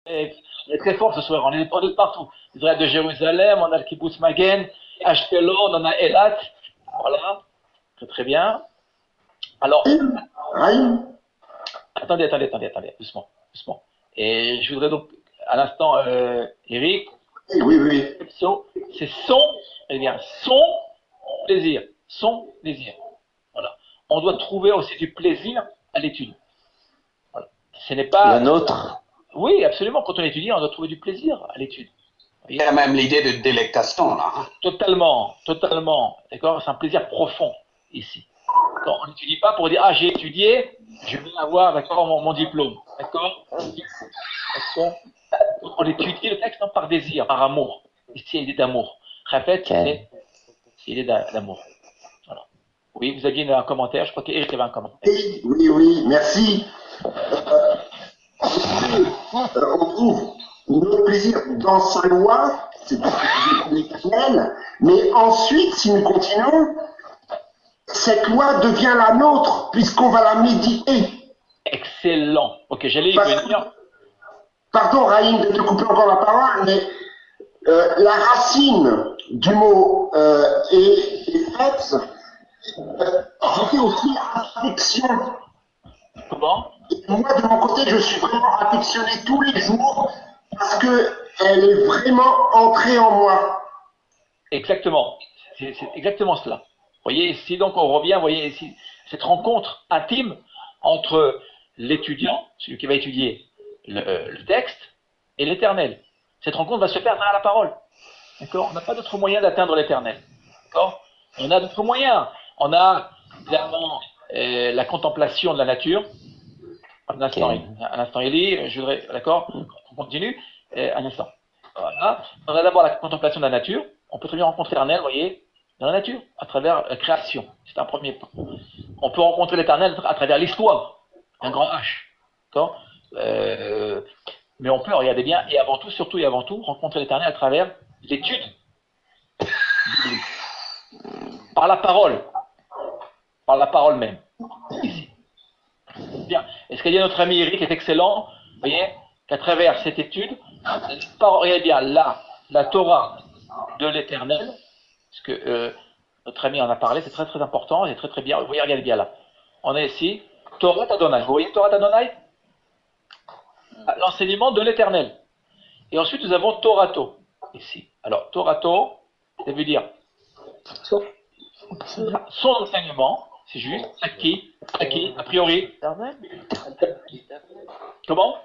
On est très fort ce soir, on est partout. Israël de Jérusalem, on a le Kibbutz Magen, Ashkelon, on a Elat. Voilà, très très bien. Alors, Raïm, attendez, doucement, doucement. Et je voudrais donc, à l'instant, Eric, oui, oui. c'est son, eh bien, son plaisir, son plaisir. Voilà. On doit trouver aussi du plaisir à l'étude. Voilà. Ce n'est pas. La nôtre. Oui, absolument. Quand on étudie, on doit trouver du plaisir à l'étude. Il y a même l'idée de délectation là. Totalement, totalement. D'accord. C'est un plaisir profond ici. Quand on n'étudie pas pour dire ah j'ai étudié, je vais avoir d'accord mon diplôme. D'accord. On étudie le texte non par désir, par amour. Ici, il est d'amour. Répète, c'est il est d'amour. Voilà. Oui, vous aviez un commentaire. Je crois qu'Éric avait un commentaire. Oui, oui, merci. On trouve notre plaisir dans sa loi, c'est l'éternel, mais ensuite, si nous continuons, cette loi devient la nôtre, puisqu'on va la méditer. Excellent. Ok, j'allais y venir. Pardon, Raïm, de te couper encore la parole, mais la racine du mot est faite, c'était aussi affection. Comment? Et moi, de mon côté, je suis vraiment affectionné tous les jours parce qu'elle est vraiment entrée en moi. Exactement. C'est exactement cela. Vous voyez, ici, donc, on revient, vous voyez, ici, cette rencontre intime entre l'étudiant, celui qui va étudier le texte, et l'éternel. Cette rencontre va se faire à la parole. D'accord? On n'a pas d'autre moyen d'atteindre l'éternel. D'accord? On a d'autres moyens. On a, évidemment, la contemplation de la nature. Un instant, Élie, je voudrais, d'accord? On continue. Un instant. Voilà. On a d'abord la contemplation de la nature. On peut très bien rencontrer l'éternel, vous voyez, dans la nature, à travers la création. C'est un premier point. On peut rencontrer l'éternel à travers l'histoire, un grand H. D'accord? Mais on peut, regardez bien, et avant tout, surtout et avant tout, rencontrer l'éternel à travers l'étude biblique. Par la parole même. Ici. Bien. Et ce qu'a dit notre ami Eric est excellent. Vous voyez, qu'à travers cette étude, regardez bien, la Torah de l'éternel, parce que notre ami en a parlé, c'est très très important, c'est très très bien. Vous voyez, regardez bien là. On est ici, Torah Adonai. Vous voyez Torah Adonai? L'enseignement de l'éternel. Et ensuite, nous avons Torato, ici. Alors, Torato, ça veut dire son enseignement, c'est juste, acquis, a priori. Comment?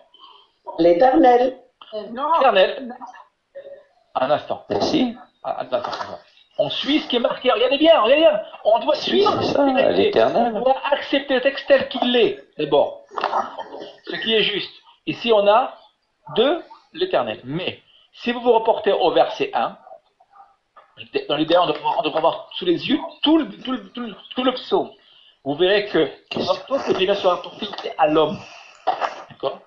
L'éternel. L'éternel. Un instant. Merci. Un instant. On suit ce qui est marqué. Regardez bien. On doit suivre l'éternel. On doit accepter le texte tel qu'il est, d'abord. Ce qui est juste. Ici, on a de l'éternel. Mais, si vous vous reportez au verset 1, dans l'idéal, on devrait avoir sous les yeux tout le psaume. Vous verrez que tout ce qui vient sur rapporté à l'homme. D'accord?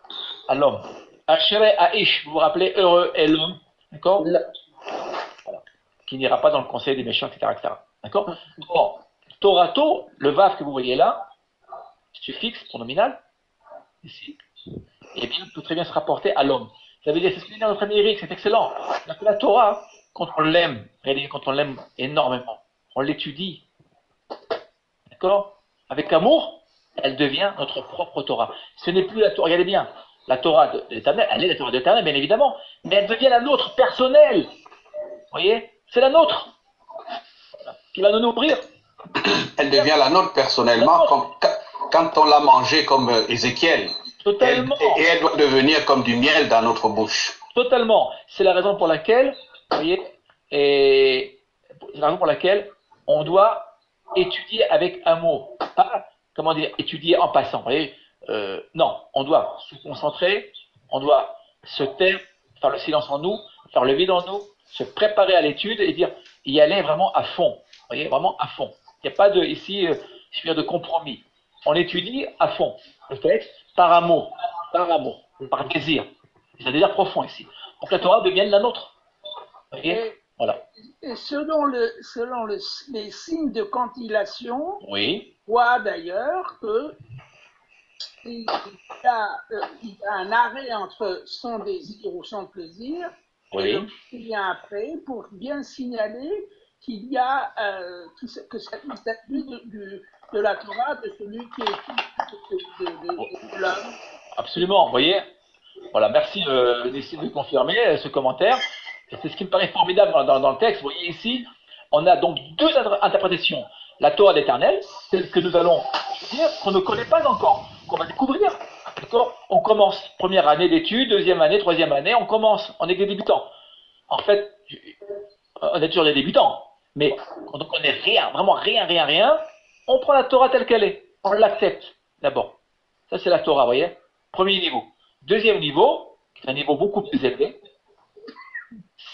À l'homme. Ashereh Aish, vous vous rappelez, heureux est l'homme. D'accord? Voilà. Qui n'ira pas dans le conseil des méchants, etc. D'accord? Bon, Torato, le vav que vous voyez là, suffixe pronominal, ici, et bien, peut très bien se rapporter à l'homme. Ça veut dire, c'est ce que dit notre ami Eric, c'est excellent. La Torah, quand on l'aime énormément, on l'étudie, d'accord? Avec amour, elle devient notre propre Torah. Ce n'est plus la Torah, regardez bien, la Torah de l'Éternel, elle est la Torah de l'Éternel, bien évidemment, mais elle devient la nôtre personnelle. Vous voyez? C'est la nôtre qui va nous nourrir. Elle devient la nôtre personnellement quand on l'a mangée comme Ézéchiel. Totalement. Et elle doit devenir comme du miel dans notre bouche. Totalement. C'est la raison pour laquelle, vous voyez, c'est la raison pour laquelle on doit étudier avec amour. Pas, comment dire, étudier en passant. Vous voyez, non, on doit se concentrer, on doit se taire, faire le silence en nous, faire le vide en nous, se préparer à l'étude et dire, y aller vraiment à fond. Vous voyez, vraiment à fond. Il n'y a pas de, ici, de compromis. On étudie à fond le texte par amour, par désir. C'est un désir profond ici. Pour que la Torah devienne la nôtre. Vous voyez? Voilà. Et selon les signes de cantillation, Oui. on voit d'ailleurs que il y a un arrêt entre son désir ou son plaisir et le qui vient après pour bien signaler qu'il y a que cette de la Torah, de celui qui est fils de l'homme. Absolument, vous voyez. Voilà, merci d'essayer de confirmer ce commentaire. Et c'est ce qui me paraît formidable dans le texte. Vous voyez ici, on a donc deux interprétations. La Torah d'Éternel, celle que nous allons dire, qu'on ne connaît pas encore, qu'on va découvrir. D'accord ? On commence, première année d'études, deuxième année, troisième année, on commence, on est des débutants. En fait, on est toujours des débutants, mais quand on ne connaît rien, vraiment rien, on prend la Torah telle qu'elle est, on l'accepte d'abord. Ça c'est la Torah, vous voyez ? Premier niveau. Deuxième niveau, qui est un niveau beaucoup plus élevé,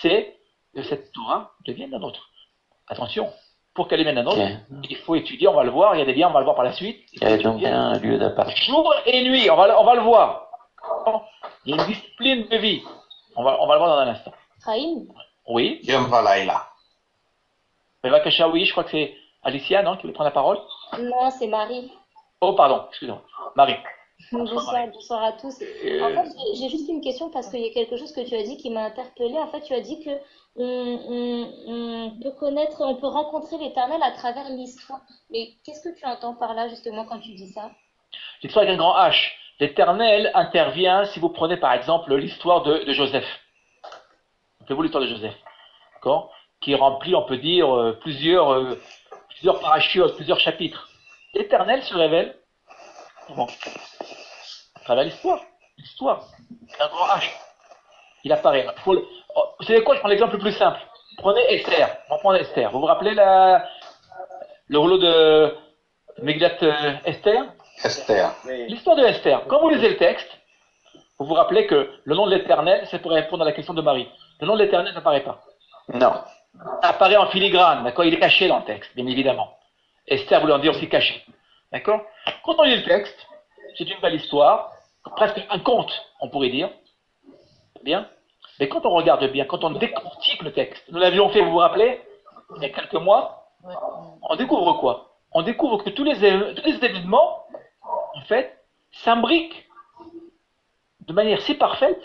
c'est que cette Torah devienne la nôtre. Attention, pour qu'elle devienne la nôtre, il faut étudier, on va le voir, il y a des liens, on va le voir par la suite. Il y a donc bien un lieu d'appart. Jour et nuit, on va le voir. Il y a une discipline de vie. On va le voir dans un instant. Chaim, Oui. Yom Valaïla. Bevakasha, oui, je crois que c'est Alicia, non, qui veut prendre la parole. non, c'est Marie. Oh, pardon, excusez-moi. Marie. Bonsoir à tous. En fait, j'ai juste une question parce qu'il y a quelque chose que tu as dit qui m'a interpellée. En fait, tu as dit que on peut rencontrer l'Éternel à travers l'histoire. Mais qu'est-ce que tu entends par là, justement, quand tu dis ça? L'histoire avec un grand H. L'Éternel intervient si vous prenez par exemple l'histoire de Joseph. Rappelez-vous l'histoire de Joseph, d'accord ? Qui remplit, on peut dire, plusieurs parachutes, plusieurs chapitres. L'Éternel se révèle comment ? À travers l'histoire. L'histoire. Un grand H. Il apparaît. Vous savez quoi ? Je prends l'exemple le plus simple. Prenez Esther. On va prendre Esther. Vous vous rappelez le rouleau de Megillat Esther ? Esther. L'histoire de Esther. Quand vous lisez le texte, vous vous rappelez que le nom de l'Éternel, c'est pour répondre à la question de Marie. Le nom de l'Éternel n'apparaît pas. Non. Il apparaît en filigrane, d'accord ? Il est caché dans le texte, bien évidemment. Esther voulait en dire aussi caché. D'accord ? Quand on lit le texte, c'est une belle histoire, presque un conte, on pourrait dire. Bien. Mais quand on regarde bien, quand on décortique le texte, nous l'avions fait, vous vous rappelez, il y a quelques mois, on découvre quoi ? On découvre que tous les événements, en fait, s'imbriquent de manière si parfaite,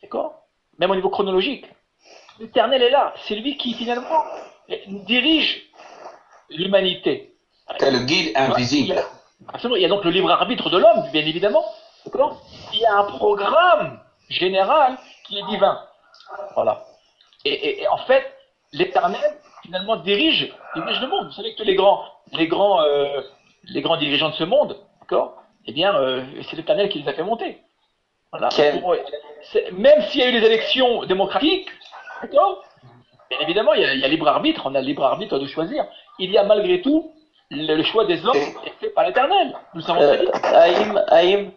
d'accord ? Même au niveau chronologique. L'Éternel est là, c'est lui qui finalement dirige l'humanité. C'est le guide invisible. Absolument, il y a donc le libre arbitre de l'homme, bien évidemment, d'accord ? Il y a un programme général qui est divin. Voilà. Et en fait, l'Éternel, finalement, dirige le monde. Vous savez que les grands dirigeants de ce monde, d'accord ? Eh bien, c'est l'Éternel qui les a fait monter. Voilà. Même s'il y a eu des élections démocratiques, d'accord ? Bien évidemment, il y a libre arbitre, on a le libre arbitre de choisir. Il y a malgré tout le choix des hommes est fait par l'Éternel. Nous savons très bien. Haïm.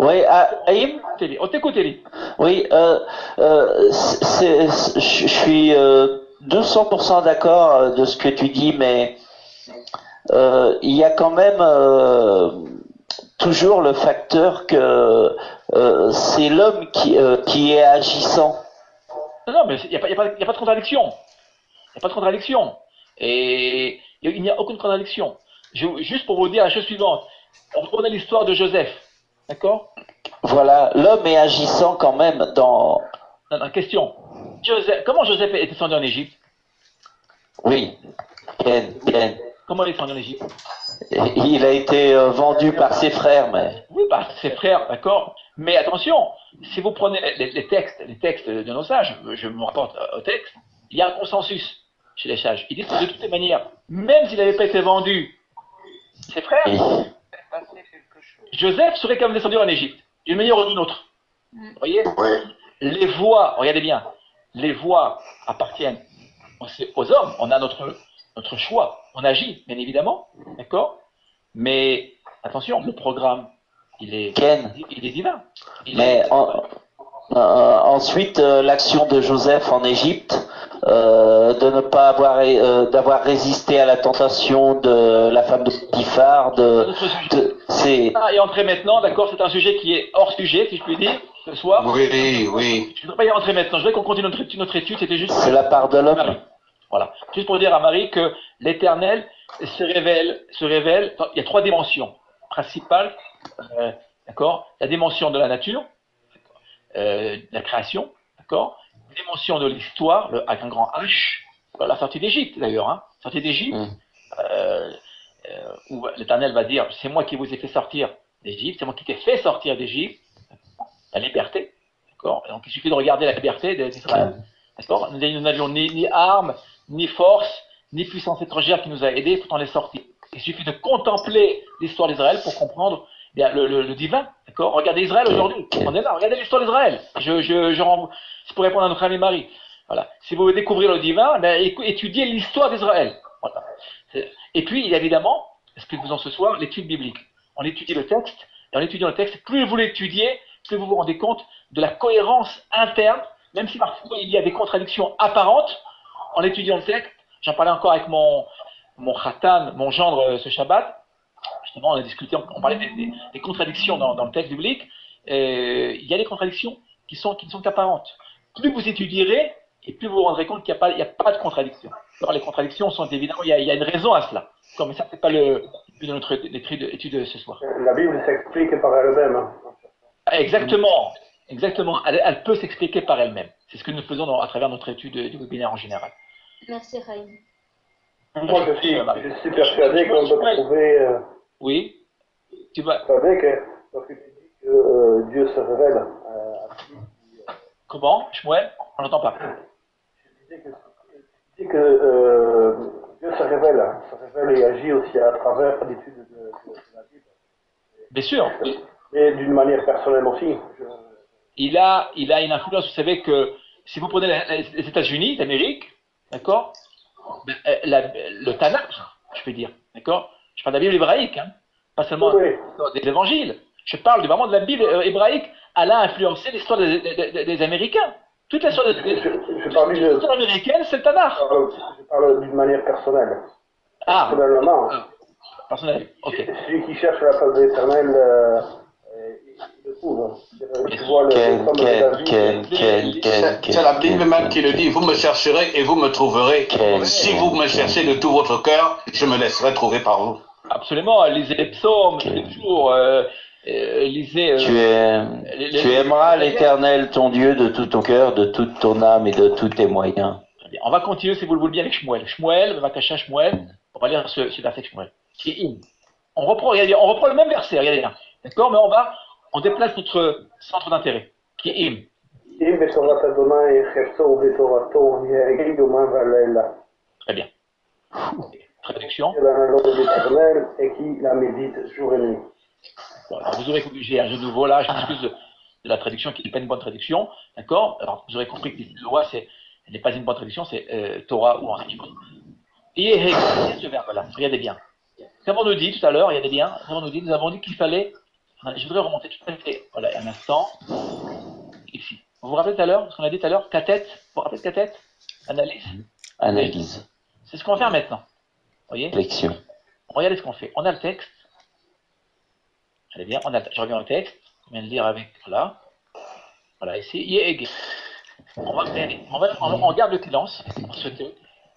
Oui, Haïm. On t'écoute, Elie. Oui, je suis 200% d'accord de ce que tu dis, mais il y a quand même toujours le facteur que c'est l'homme qui est agissant. Non, mais il n'y a pas de contradiction. Il n'y a pas de contradiction. Et il n'y a aucune contradiction. Juste pour vous dire la chose suivante. On a l'histoire de Joseph. D'accord ? Voilà, l'homme est agissant quand même dans... Non, question. Comment Joseph est descendu en Égypte ? Oui, bien. Comment il est descendu en Égypte ? Il a été vendu par ses frères, mais... Oui, par ses frères, d'accord. Mais attention, si vous prenez les textes de nos sages, je me rapporte au texte, il y a un consensus chez les sages. Ils disent que de toutes les manières, même s'il n'avait pas été vendu, ses frères, Joseph serait quand même descendu en Égypte, d'une manière ou d'une autre. Vous voyez ? Ouais. Les voix, regardez bien, les voix appartiennent aux hommes. On a notre choix. On agit, bien évidemment, d'accord ? Mais attention, le programme, il est divin. Ensuite, l'action de Joseph en Égypte, de ne pas d'avoir résisté à la tentation de la femme de Potiphar, Et entrer maintenant, d'accord, c'est un sujet qui est hors sujet, si je puis dire, ce soir. Oui, oui. Je ne voudrais pas y rentrer maintenant. Je voudrais qu'on continue notre étude. C'était juste. C'est la part de l'homme. Marie. Voilà. Juste pour dire à Marie que l'Éternel se révèle. Il y a 3 dimensions principales. D'accord. La dimension de la nature, la création, d'accord. La dimension de l'histoire, avec un grand H. La sortie d'Égypte d'ailleurs. Hein. Sortie d'Égypte. Où l'Éternel va dire, c'est moi qui vous ai fait sortir d'Égypte, c'est moi qui t'ai fait sortir d'Égypte, la liberté, d'accord. Donc il suffit de regarder la liberté d'Israël, d'accord. Nous n'avions ni armes, ni force, ni puissance étrangère qui nous a aidés, tout en est sorti. Il suffit de contempler l'histoire d'Israël pour comprendre le divin, d'accord. Regardez Israël aujourd'hui, on est là, regardez l'histoire d'Israël. C'est pour répondre à notre ami Marie. Voilà. Si vous voulez découvrir le divin, étudiez l'histoire d'Israël. Voilà. Et puis, il y a évidemment, explique-vous-en ce soir, l'étude biblique. On étudie le texte, et en étudiant le texte, plus vous l'étudiez, plus vous vous rendez compte de la cohérence interne, même si parfois il y a des contradictions apparentes, en étudiant le texte. J'en parlais encore avec mon khatan, mon gendre, ce Shabbat. Justement, on a discuté, on parlait des contradictions dans le texte biblique. Il y a des contradictions qui ne sont qu'apparentes. Plus vous étudierez, et plus vous vous rendrez compte qu'il n'y a pas de contradiction. Alors, les contradictions sont évidemment, il y a une raison à cela. Mais ça, c'est pas le but de notre étude de ce soir. La Bible s'explique par elle-même. Hein. Exactement. Elle peut s'expliquer par elle-même. C'est ce que nous faisons à travers notre étude du webinaire en général. Merci, Raïm. Moi, je suis persuadé qu'on peut trouver. Oui. Tu vas. Persuadé que, parce que tu dis que Dieu se révèle à qui. Comment, Shmuel? On n'entend pas. Je disais que Dieu se révèle et agit aussi à travers l'étude de la Bible. Bien sûr. Et d'une manière personnelle aussi. Il a une influence. Vous savez que si vous prenez les États-Unis d'Amérique, d'accord, le Tanakh, je peux dire, d'accord. Je parle de la Bible hébraïque, hein, pas seulement des évangiles. Je parle vraiment de la Bible hébraïque. Elle a influencé l'histoire des Américains. Toute l'histoire l'histoire américaine, c'est le Tanakh. Je parle d'une manière personnelle. Personnellement. Personnel, ok. Celui qui cherche la face de l'Éternel, il le trouve. C'est la Bible même qui le dit. Vous me chercherez et vous me trouverez. Si vous me cherchez de tout votre cœur, je me laisserai trouver par vous. Absolument. Lisez les psaumes tous les jours. Lisez. Tu aimeras l'Éternel, ton Dieu, de tout ton cœur, de toute ton âme et de tous tes moyens. On va continuer, si vous le voulez bien, avec Shmuel. Shmuel, Vakasha Shmuel. On va lire ce verset Shmuel, qui est in. On reprend le même verset, regardez bien. D'accord, mais on déplace notre centre d'intérêt, qui est im. Très bien. Traduction. Et qui la médite jour et nuit. Alors vous aurez compris, j'ai un jeu de nouveau là, je m'excuse de la traduction qui n'est pas une bonne traduction, d'accord. Alors vous aurez compris que le roi, elle n'est pas une bonne traduction, c'est Torah ou en hébreu. Et ce verbe-là, regardez bien. Comme on nous dit tout à l'heure, regardez bien, nous avons dit qu'il fallait, je voudrais remonter tout à fait, voilà, un instant, ici. Vous vous rappelez tout à l'heure, ce qu'on a dit tout à l'heure, cathète, vous vous rappelez de cathète? Analyse. C'est ce qu'on va faire maintenant. Vous voyez? Lection. Regardez ce qu'on fait. On a le texte. Allez bien, je reviens au texte. On vient de lire avec, voilà, ici, Yeheg. On garde le silence,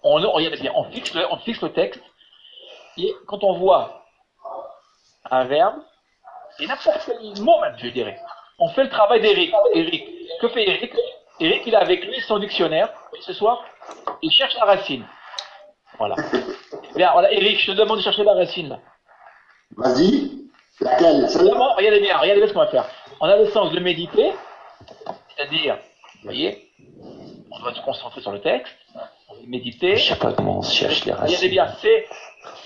regardez bien, on fixe le texte, et quand on voit un verbe, et n'importe quel mot même, je dirais, on fait le travail d'Éric. Que fait Éric? Éric, il a avec lui son dictionnaire, ce soir, il cherche la racine. Voilà. Bien, voilà, Éric, je te demande de chercher la racine, là. Vas-y. Laquelle? Regardez bien ce qu'on va faire. On a le sens de méditer, c'est-à-dire, vous voyez, on doit se concentrer sur le texte, on va méditer. Je sais pas comment on cherche les racines. Regardez bien,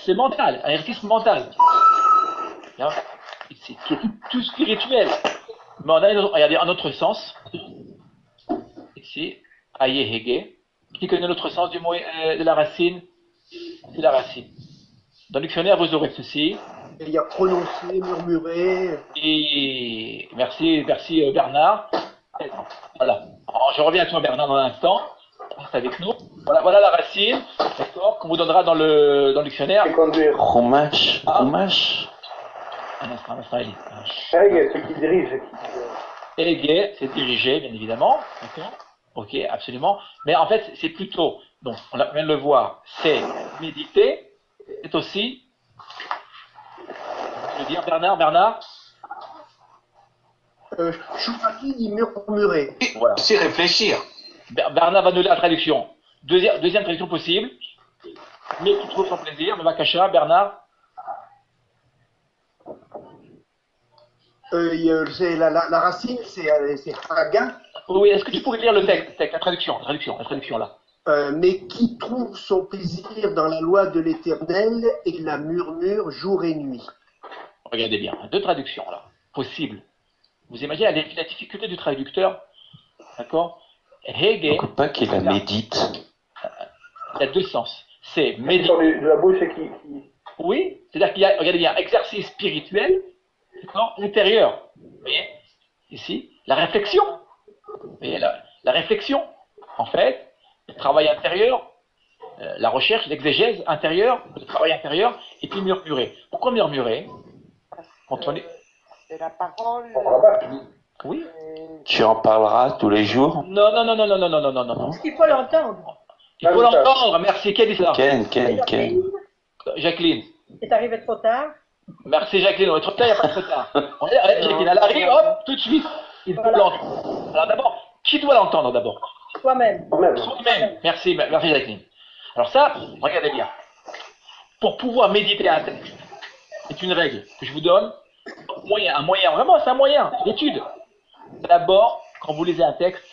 c'est mental, un exercice mental. Qui est tout spirituel. Mais on a regardez, un autre sens. Ici, Ayehege. Qui connaît l'autre sens du mot de la racine? C'est la racine. Dans le dictionnaire, vous aurez ceci. Il y a prononcé, murmuré. Et merci Bernard. Voilà. Alors, je reviens à toi Bernard dans un instant. Reste avec nous. Voilà la racine, d'accord, qu'on vous donnera dans le dictionnaire. Romash. Un instant, Eli. C'est qui dirige. Ege, c'est diriger, bien évidemment. D'accord. Ok, absolument. Mais en fait, c'est plutôt, donc, on vient de le voir, c'est méditer, c'est aussi, je veux dire, Bernard, Choufaki dit murmurer. voilà. C'est réfléchir. Bernard va nous lire la traduction. Deuxième traduction possible. Mais tu trouves son plaisir, Mevakasha, Bernard. La racine, c'est haga. Oui, est-ce que tu pourrais lire le texte, la traduction là. Mais qui trouve son plaisir dans la loi de l'Éternel et la murmure jour et nuit. Regardez bien, 2 traductions là, possibles. Vous imaginez la difficulté du traducteur, d'accord? Hege, Pas qu'il la médite. il y a 2 sens. C'est Qui méditer. sort de la bouche et qui... Oui, c'est-à-dire qu'il y a, regardez bien, exercice spirituel, d'accord, intérieur. Vous voyez, ici, la réflexion. Vous voyez, la réflexion, en fait, le travail intérieur, la recherche, l'exégèse intérieure, le travail intérieur, et puis murmurer. Pourquoi murmurer? Quand on est... C'est la parole. Oui. Tu en parleras tous les jours? Non. Parce qu'il faut l'entendre. Il faut l'entendre, merci. Qui a dit ça? Ken. Jacqueline. C'est arrivé trop tard. Merci Jacqueline, on est trop tard, il n'y a pas trop tard. Jacqueline, elle arrive, hop, tout de suite. Il faut l'entendre. Alors d'abord, qui doit l'entendre d'abord? Toi-même. Soi-même. Merci Jacqueline. Alors ça, regardez bien. Pour pouvoir méditer un texte, c'est une règle que je vous donne. Un moyen, vraiment, c'est un moyen d'étude. D'abord, quand vous lisez un texte,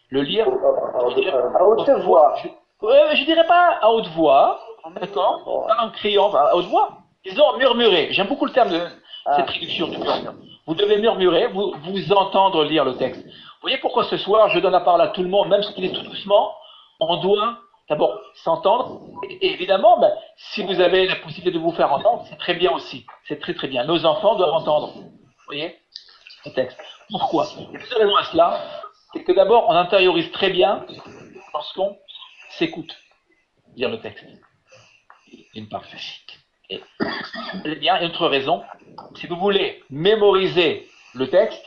le lire À haute voix. je dirais pas à haute voix, d'accord, pas en criant, à haute voix. Disons murmurer. J'aime beaucoup le terme de cette traduction du murmure. Vous devez murmurer, vous entendre lire le texte. Vous voyez pourquoi ce soir je donne la parole à tout le monde, même si il est tout doucement. On doit d'abord s'entendre. Et évidemment, si vous avez la possibilité de vous faire entendre, c'est très bien aussi. C'est très très bien. Nos enfants doivent entendre. Vous voyez le texte. Pourquoi? Il y a plusieurs raisons à cela. C'est que d'abord, on intériorise très bien lorsqu'on s'écoute lire le texte. D'une part. Et bien, une autre raison, si vous voulez mémoriser le texte,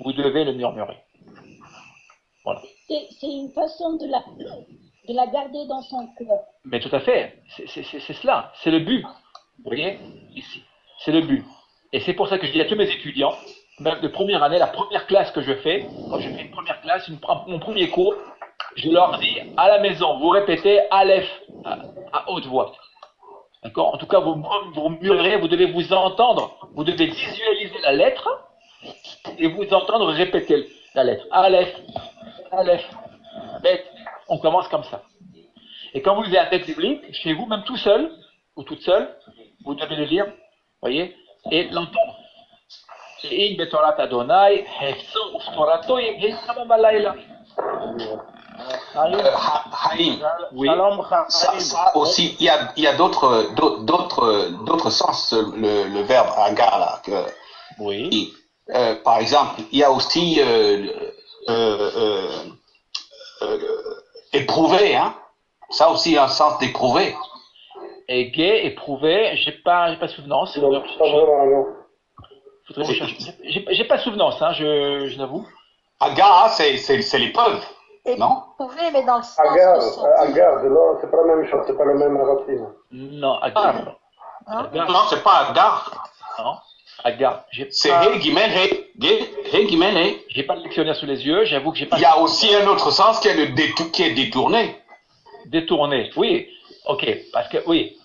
vous devez le murmurer. Voilà. C'est une façon de la garder dans son cœur. Mais tout à fait, c'est cela, c'est le but. Vous voyez, ici, c'est le but. Et c'est pour ça que je dis à tous mes étudiants, même de première année, la première classe que je fais, quand je fais une première classe, mon premier cours, je leur dis à la maison, vous répétez Aleph à haute voix. D'accord? En tout cas, vous murmurez, vous devez vous entendre, vous devez visualiser la lettre et vous entendre répéter la lettre. Aleph, Bet. On commence comme ça. Et quand vous lisez un texte biblique, chez vous, même tout seul ou toute seule, vous devez le lire, voyez, et l'entendre. Haïm, oui. Ça aussi, il y a d'autres sens, le verbe agar là. Oui. Par exemple, il y a aussi éprouver, hein. Ça aussi un sens d'éprouver. Et gay, éprouver, j'ai pas souvenance. Non, pas vraiment, non. J'ai pas souvenance, hein, je l'avoue. Agar, c'est l'épreuve, non? Éprouver, mais dans le sens Agar, non, c'est pas la même chose, c'est pas la même racine. Non, agar. Non, c'est pas agar. Non, agar. C'est he gimel he. J'ai pas le dictionnaire sous les yeux, j'avoue que j'ai pas. Il y a aussi un autre sens qui est détourné. Détourné, oui. Ok, parce que oui,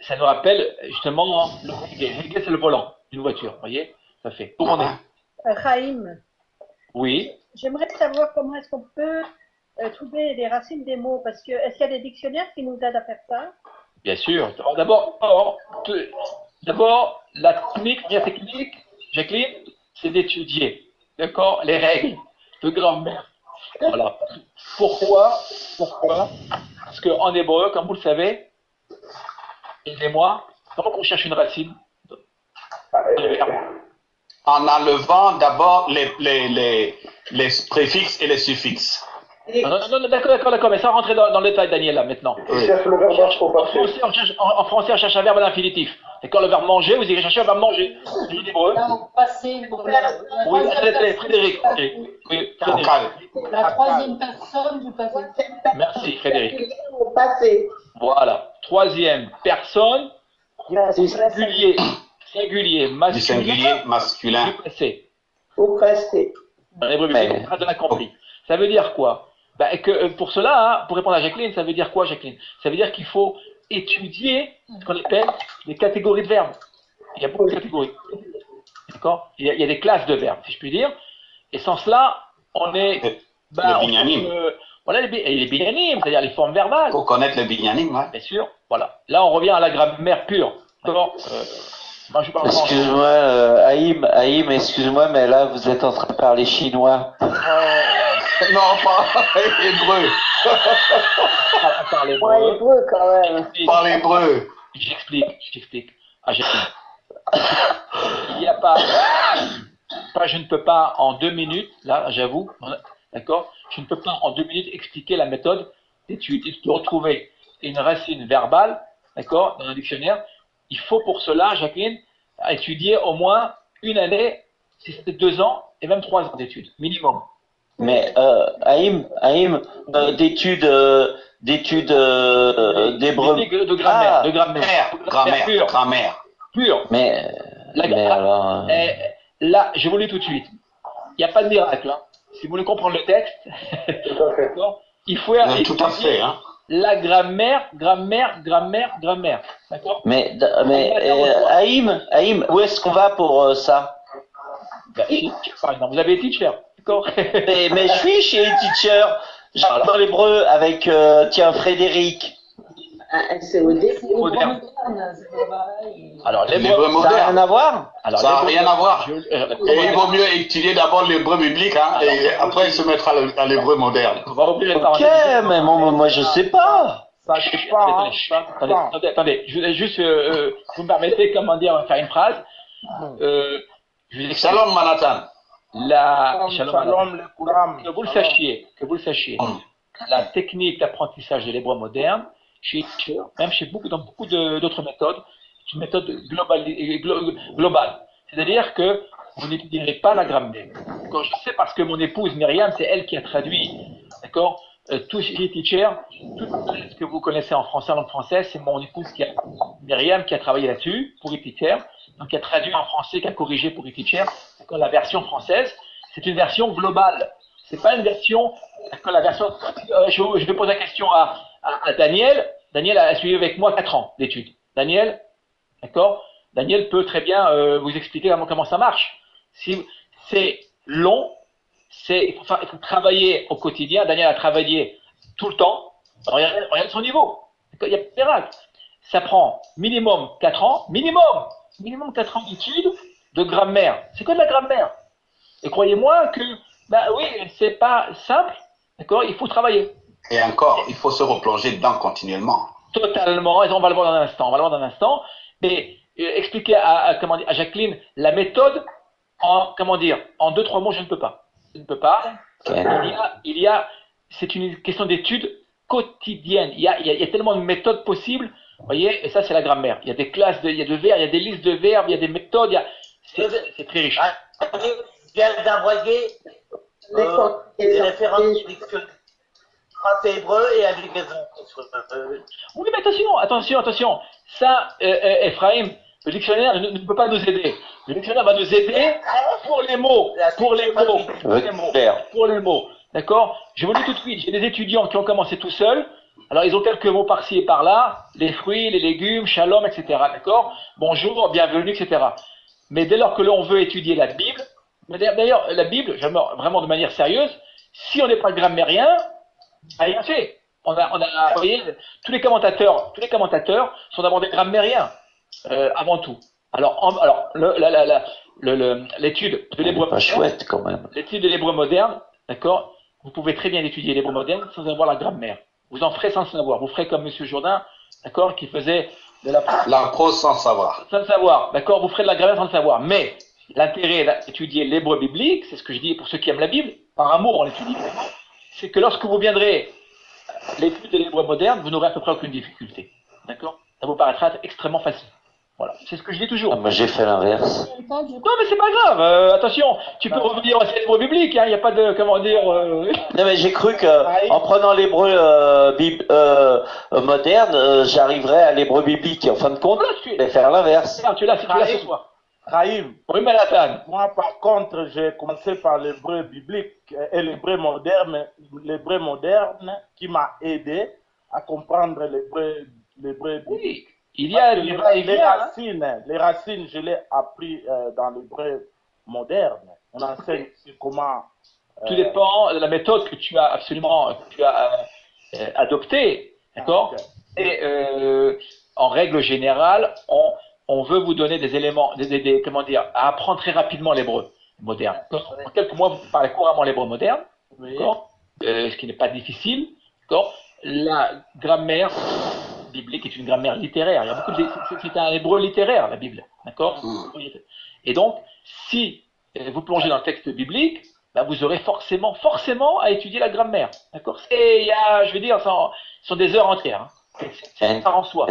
ça nous rappelle justement le Hege, c'est le volant d'une voiture, vous voyez, ça fait tourner. Chaim, Oui. j'aimerais savoir comment est-ce qu'on peut trouver les racines des mots, parce que est-ce qu'il y a des dictionnaires qui nous aident à faire ça? Bien sûr. D'abord, la première technique, Jacqueline, c'est d'étudier, d'accord, les règles de grammaire. Voilà. Pourquoi? Parce qu'en hébreu, comme vous le savez, aidez-moi, comment on cherche une racine? En enlevant d'abord les préfixes et les suffixes. Non, d'accord, mais ça rentrer dans le détail, Daniel, là, maintenant. Tu cherches le verbe au passé. En français, on cherche un verbe à l'infinitif. D'accord, le verbe manger, vous irez chercher le verbe manger. C'est l'hébreu. Passé. Oui, Frédéric. Oui, Frédéric. La troisième personne du passé. Merci, Frédéric. Au passé. Voilà. Troisième personne, singulier, Du singulier masculin. du passé. Au passé. Dans l'hébreu biblique, on a compris. Ça veut dire quoi? Pour cela, hein, pour répondre à Jacqueline, ça veut dire quoi, Jacqueline? Ça veut dire qu'il faut étudier ce qu'on appelle les catégories de verbes. Il y a beaucoup de catégories. D'accord? Il y a des classes de verbes, si je puis dire. Et sans cela, on est... le binyanim. Voilà, les binyanim, c'est-à-dire les formes verbales. Il faut connaître le binyanim, ouais. Bien sûr, voilà. Là, on revient à la grammaire pure. D'accord? Moi, je parle Excuse-moi, Haïm, excuse-moi, mais là, vous êtes en train de parler chinois. Non, pas hébreu. Par l'hébreu. Ouais, hébreu quand même. Par l'hébreu. J'explique. Ah, il n'y a pas, je ne peux pas en 2 minutes, là, j'avoue, d'accord, je ne peux pas en 2 minutes expliquer la méthode d'étude, de retrouver une racine verbale, d'accord, dans un dictionnaire. Il faut pour cela, Jacqueline, étudier au moins 1 année, si c'était 2 ans, et même 3 ans d'études, minimum. Mais Haïm, d'études d'hébreu. De grammaire, Grammaire. Pure. Mais alors. Là, je vous le dis tout de suite. Il n'y a pas de miracle. Hein. Si vous voulez comprendre le texte, il faut tout à fait, hein. La grammaire. D'accord? Mais Haïm, où est-ce qu'on va pour ça? Par exemple, vous avez teacher, d'accord? mais je suis chez les teachers. J'apprends l'hébreu avec Frédéric. C'est au début. Alors, l'hébreu moderne. Ça n'a rien à voir? Ça n'a rien à voir. Et il vaut mieux étudier d'abord l'hébreu biblique, hein, et après il se mettra à l'hébreu moderne. On va ouvrir les Ok, mais moi je sais pas. Ça dépend. Attendez, je voulais juste, vous me permettez, comment dire, faire une phrase. Shalom Manhattan. Shalom le Kouram. Que vous le sachiez, la technique d'apprentissage de l'hébreu moderne, même dans beaucoup d'autres méthodes, c'est une méthode globale. C'est-à-dire que vous n'étudierez pas la grammaire. Quand je sais parce que mon épouse Myriam, c'est elle qui a traduit, d'accord, tout chez Teacher, tout ce que vous connaissez en français, en langue française, c'est mon épouse Myriam qui a travaillé là-dessus pour Teacher, donc qui a traduit en français, qui a corrigé pour Teacher. D'accord, la version française, c'est une version globale. C'est pas une version. D'accord, la version. Je vais poser la question à Daniel. Daniel a suivi avec moi 4 ans d'études. Daniel, d'accord. Daniel peut très bien vous expliquer comment ça marche. Si c'est long, il faut travailler au quotidien. Daniel a travaillé tout le temps. Regarde son niveau. Il y a pas de miracle. Ça prend minimum 4 ans. Minimum 4 ans d'études de grammaire. C'est quoi de la grammaire? Et croyez-moi que, oui, c'est pas simple. D'accord, il faut travailler. Et encore, il faut se replonger dedans continuellement. Totalement. Et on va le voir dans un instant. Et expliquer à Jacqueline la méthode en 2-3 mots, je ne peux pas. Okay. C'est une question d'étude quotidienne. Il y a tellement de méthodes possibles. Vous voyez, et ça, c'est la grammaire. Il y a des classes, il y a de verbes, il y a des listes de verbes, il y a des méthodes. C'est très riche. Je viens d'envoyer des références du dictionnaire français-hébreu et avec les Oui, mais attention. Ça, Ephraim, le dictionnaire ne peut pas nous aider. Le dictionnaire va nous aider pour les mots. D'accord? Je vous le dis tout de suite, j'ai des étudiants qui ont commencé tout seuls. Alors, ils ont quelques mots par-ci et par-là, les fruits, les légumes, shalom, etc. D'accord? Bonjour, bienvenue, etc. Mais dès lors que l'on veut étudier la Bible, d'ailleurs, la Bible, vraiment de manière sérieuse, si on n'est pas grammairien, rien fait. Vous voyez, tous les commentateurs sont d'abord des grammairiens, avant tout. Alors, l'étude de l'hébreu moderne, l'étude de l'hébreu moderne, d'accord, vous pouvez très bien étudier l'hébreu moderne sans avoir la grammaire. Vous en ferez sans savoir. Vous ferez comme M. Jourdain, d'accord, qui faisait de la prose sans savoir. Sans savoir, d'accord, vous ferez de la grammaire sans le savoir. Mais l'intérêt d'étudier l'hébreu biblique, c'est ce que je dis pour ceux qui aiment la Bible, par amour on l'étudie, c'est que lorsque vous viendrez l'étude de l'hébreu moderne, vous n'aurez à peu près aucune difficulté. D'accord? Ça vous paraîtra extrêmement facile. Voilà, c'est ce que je dis toujours. Ah, moi j'ai fait l'inverse. Non, mais c'est pas grave. Attention, tu peux revenir aussi à l'hébreu biblique. Il n'y a pas de, comment dire. Non, mais j'ai cru que en prenant l'hébreu moderne, j'arriverais à l'hébreu biblique. Et en fin de compte, je vais faire l'inverse. Tu l'as ce soir. Raïm, oui, Manhattan. Moi, par contre, j'ai commencé par l'hébreu biblique et l'hébreu moderne qui m'a aidé à comprendre l'hébreu biblique. Oui, il y a les racines, je l'ai appris dans l'hébreu moderne. On enseigne comment. Tout dépend de la méthode que tu as adoptée, d'accord. Et en règle générale, on veut vous donner des éléments, comment dire, à apprendre très rapidement l'hébreu moderne. En quelques mois, vous parlez couramment l'hébreu moderne, d'accord, ce qui n'est pas difficile, d'accord. La grammaire biblique est une grammaire littéraire. Il y a beaucoup c'est un hébreu littéraire, la Bible, d'accord. Et donc, si vous plongez dans le texte biblique, ben vous aurez forcément à étudier la grammaire, d'accord. Je veux dire, ce sont des heures entières. Hein. C'est ça en soi.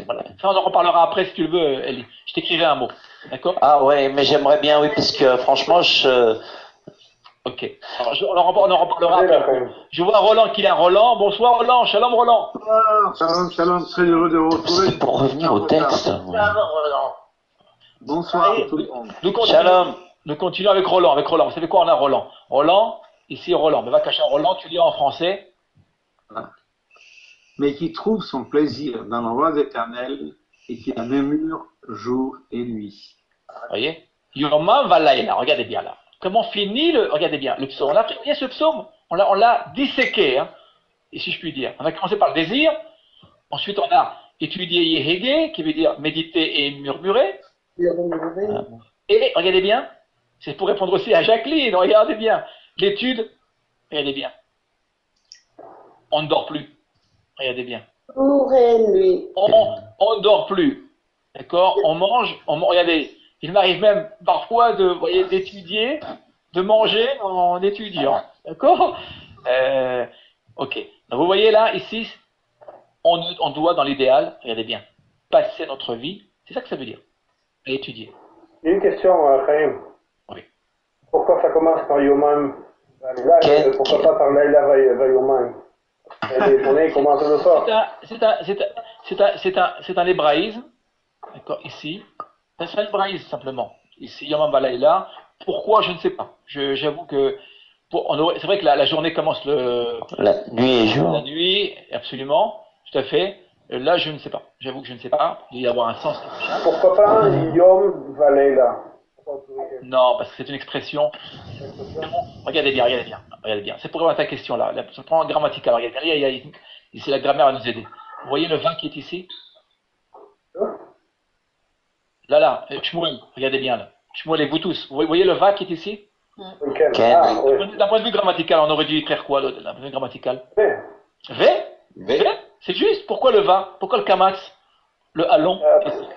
Voilà. Ça, on en reparlera après si tu le veux, Elie. Je t'écrirai un mot. D'accord? Ah ouais, mais j'aimerais bien, oui, parce que franchement, Ok. Alors, on en reparlera après. Je vois Roland qui est là. Roland, bonsoir Roland. Shalom Roland. Shalom, très heureux de vous retrouver. Pour revenir au texte. Bonsoir à tout le monde. Nous continuons avec Roland. Vous savez quoi, on a Roland. Roland, ici Roland. Mais va cacher Roland, tu dis en français. Voilà. Mais qui trouve son plaisir dans l'endroit éternel et qui la murmure jour et nuit. Vous voyez? Yomam Valaïla, regardez bien là. Comment finit regardez bien, le psaume. On a pris bien ce psaume, on l'a disséqué, hein, et si je puis dire. On a commencé par le désir, ensuite on a étudié Yehege, qui veut dire méditer et murmurer. Et regardez bien, c'est pour répondre aussi à Jacqueline, regardez bien. L'étude, regardez bien. On ne dort plus. Regardez bien. Jour et nuit. On ne dort plus. D'accord? On mange, regardez, il m'arrive même parfois d'étudier, de manger en étudiant. D'accord? Ok. Donc vous voyez là, ici, on doit, dans l'idéal, regardez bien, passer notre vie, c'est ça que ça veut dire, à étudier. Il y a une question, Chaim. Oui. Pourquoi ça commence par Yomam? Pourquoi pas par Laila va Yomam? Les journées commencent le soir. C'est un hébraïsme, d'accord, ici. C'est un hébraïsme simplement. Ici, Yomam Valaïla. Pourquoi, je ne sais pas. J'avoue que c'est vrai que la journée commence la nuit et jour. La nuit, absolument, tout à fait. Là, je ne sais pas. J'avoue que je ne sais pas. Il doit y avoir un sens. Pourquoi pas Yom Valaïla? Non, parce que c'est une expression. Regardez bien. C'est pour répondre à ta question là. C'est pour un grammatical. Regardez, ici la grammaire va nous aider. Vous voyez le vin qui est ici? Là, Shmuel, regardez bien là. Shmuel et vous tous. Vous voyez le va qui est ici? D'un point de vue grammatical, on aurait dû écrire quoi d'un point de vue grammatical? V. C'est juste. Pourquoi le va? Pourquoi le kamatz? Le allon?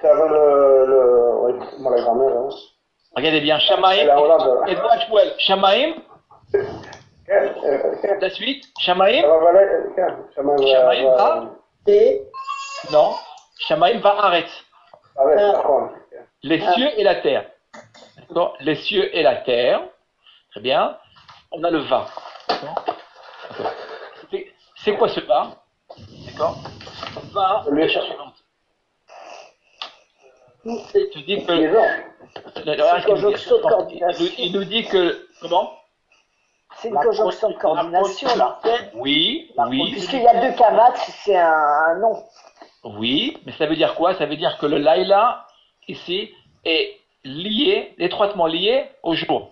Ça va la grammaire. Hein. Regardez bien, Shamaim, et Shmuel, Shamaim, la suite, Shamaim, va, non, Shamaim va arrêter. Les cieux et la terre. D'accord? Les cieux et la terre, très bien, on a le va. C'est quoi ce va? D'accord? Va, la suivante. Tu dis que il nous dit que comment? C'est une conjonction de coordination là. Oui. Puisqu'il y a deux kamat, c'est un nom. Oui, mais ça veut dire quoi? Ça veut dire que le laïla ici est étroitement lié au jour.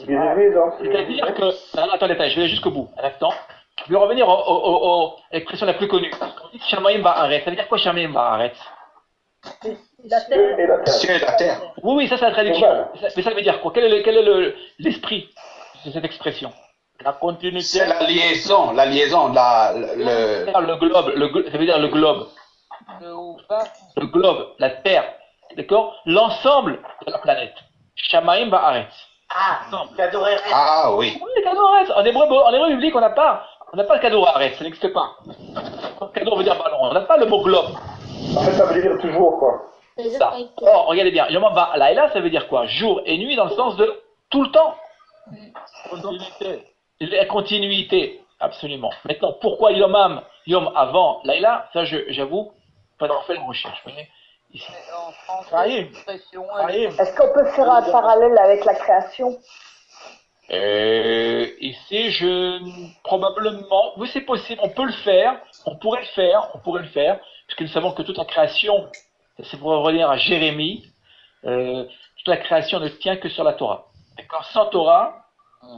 C'est-à-dire que attendez, je vais jusqu'au bout. Un instant. Je vais revenir à l'expression la plus connue. On dit que Shamaim Ba'aretz. Ça veut dire quoi Shamaim Ba'aretz? Cieux et la terre. Oui, ça c'est la traduction. Mais ça veut dire quoi? Quel est l'esprit de cette expression? La continuité. C'est la liaison, le globe, ça veut dire le globe. Le globe, la terre, d'accord? L'ensemble de la planète. Shamaim Ba'aretz. Cadeau Ah oui. Oui, cadeau Haaretz. En hébreu biblique, on n'a pas le cadeau Haaretz, ça n'existe pas. Cadeau veut dire ballon. On n'a pas le mot globe. En fait, ça veut dire toujours, quoi. Ça. Or, regardez bien, Yom Hava Laila, ça veut dire quoi? Jour et nuit dans le sens de tout le temps. Continuité. La continuité, absolument. Maintenant, pourquoi Yom avant Laila? Ça, j'avoue, pas d'en faire une recherche. Vous voyez ici. Est-ce qu'on peut faire un parallèle avec la création? Ici, probablement, oui, c'est possible, on peut le faire, on pourrait le faire, puisque nous savons que toute la création, c'est pour revenir à Jérémie, toute la création ne tient que sur la Torah. D'accord? Sans Torah,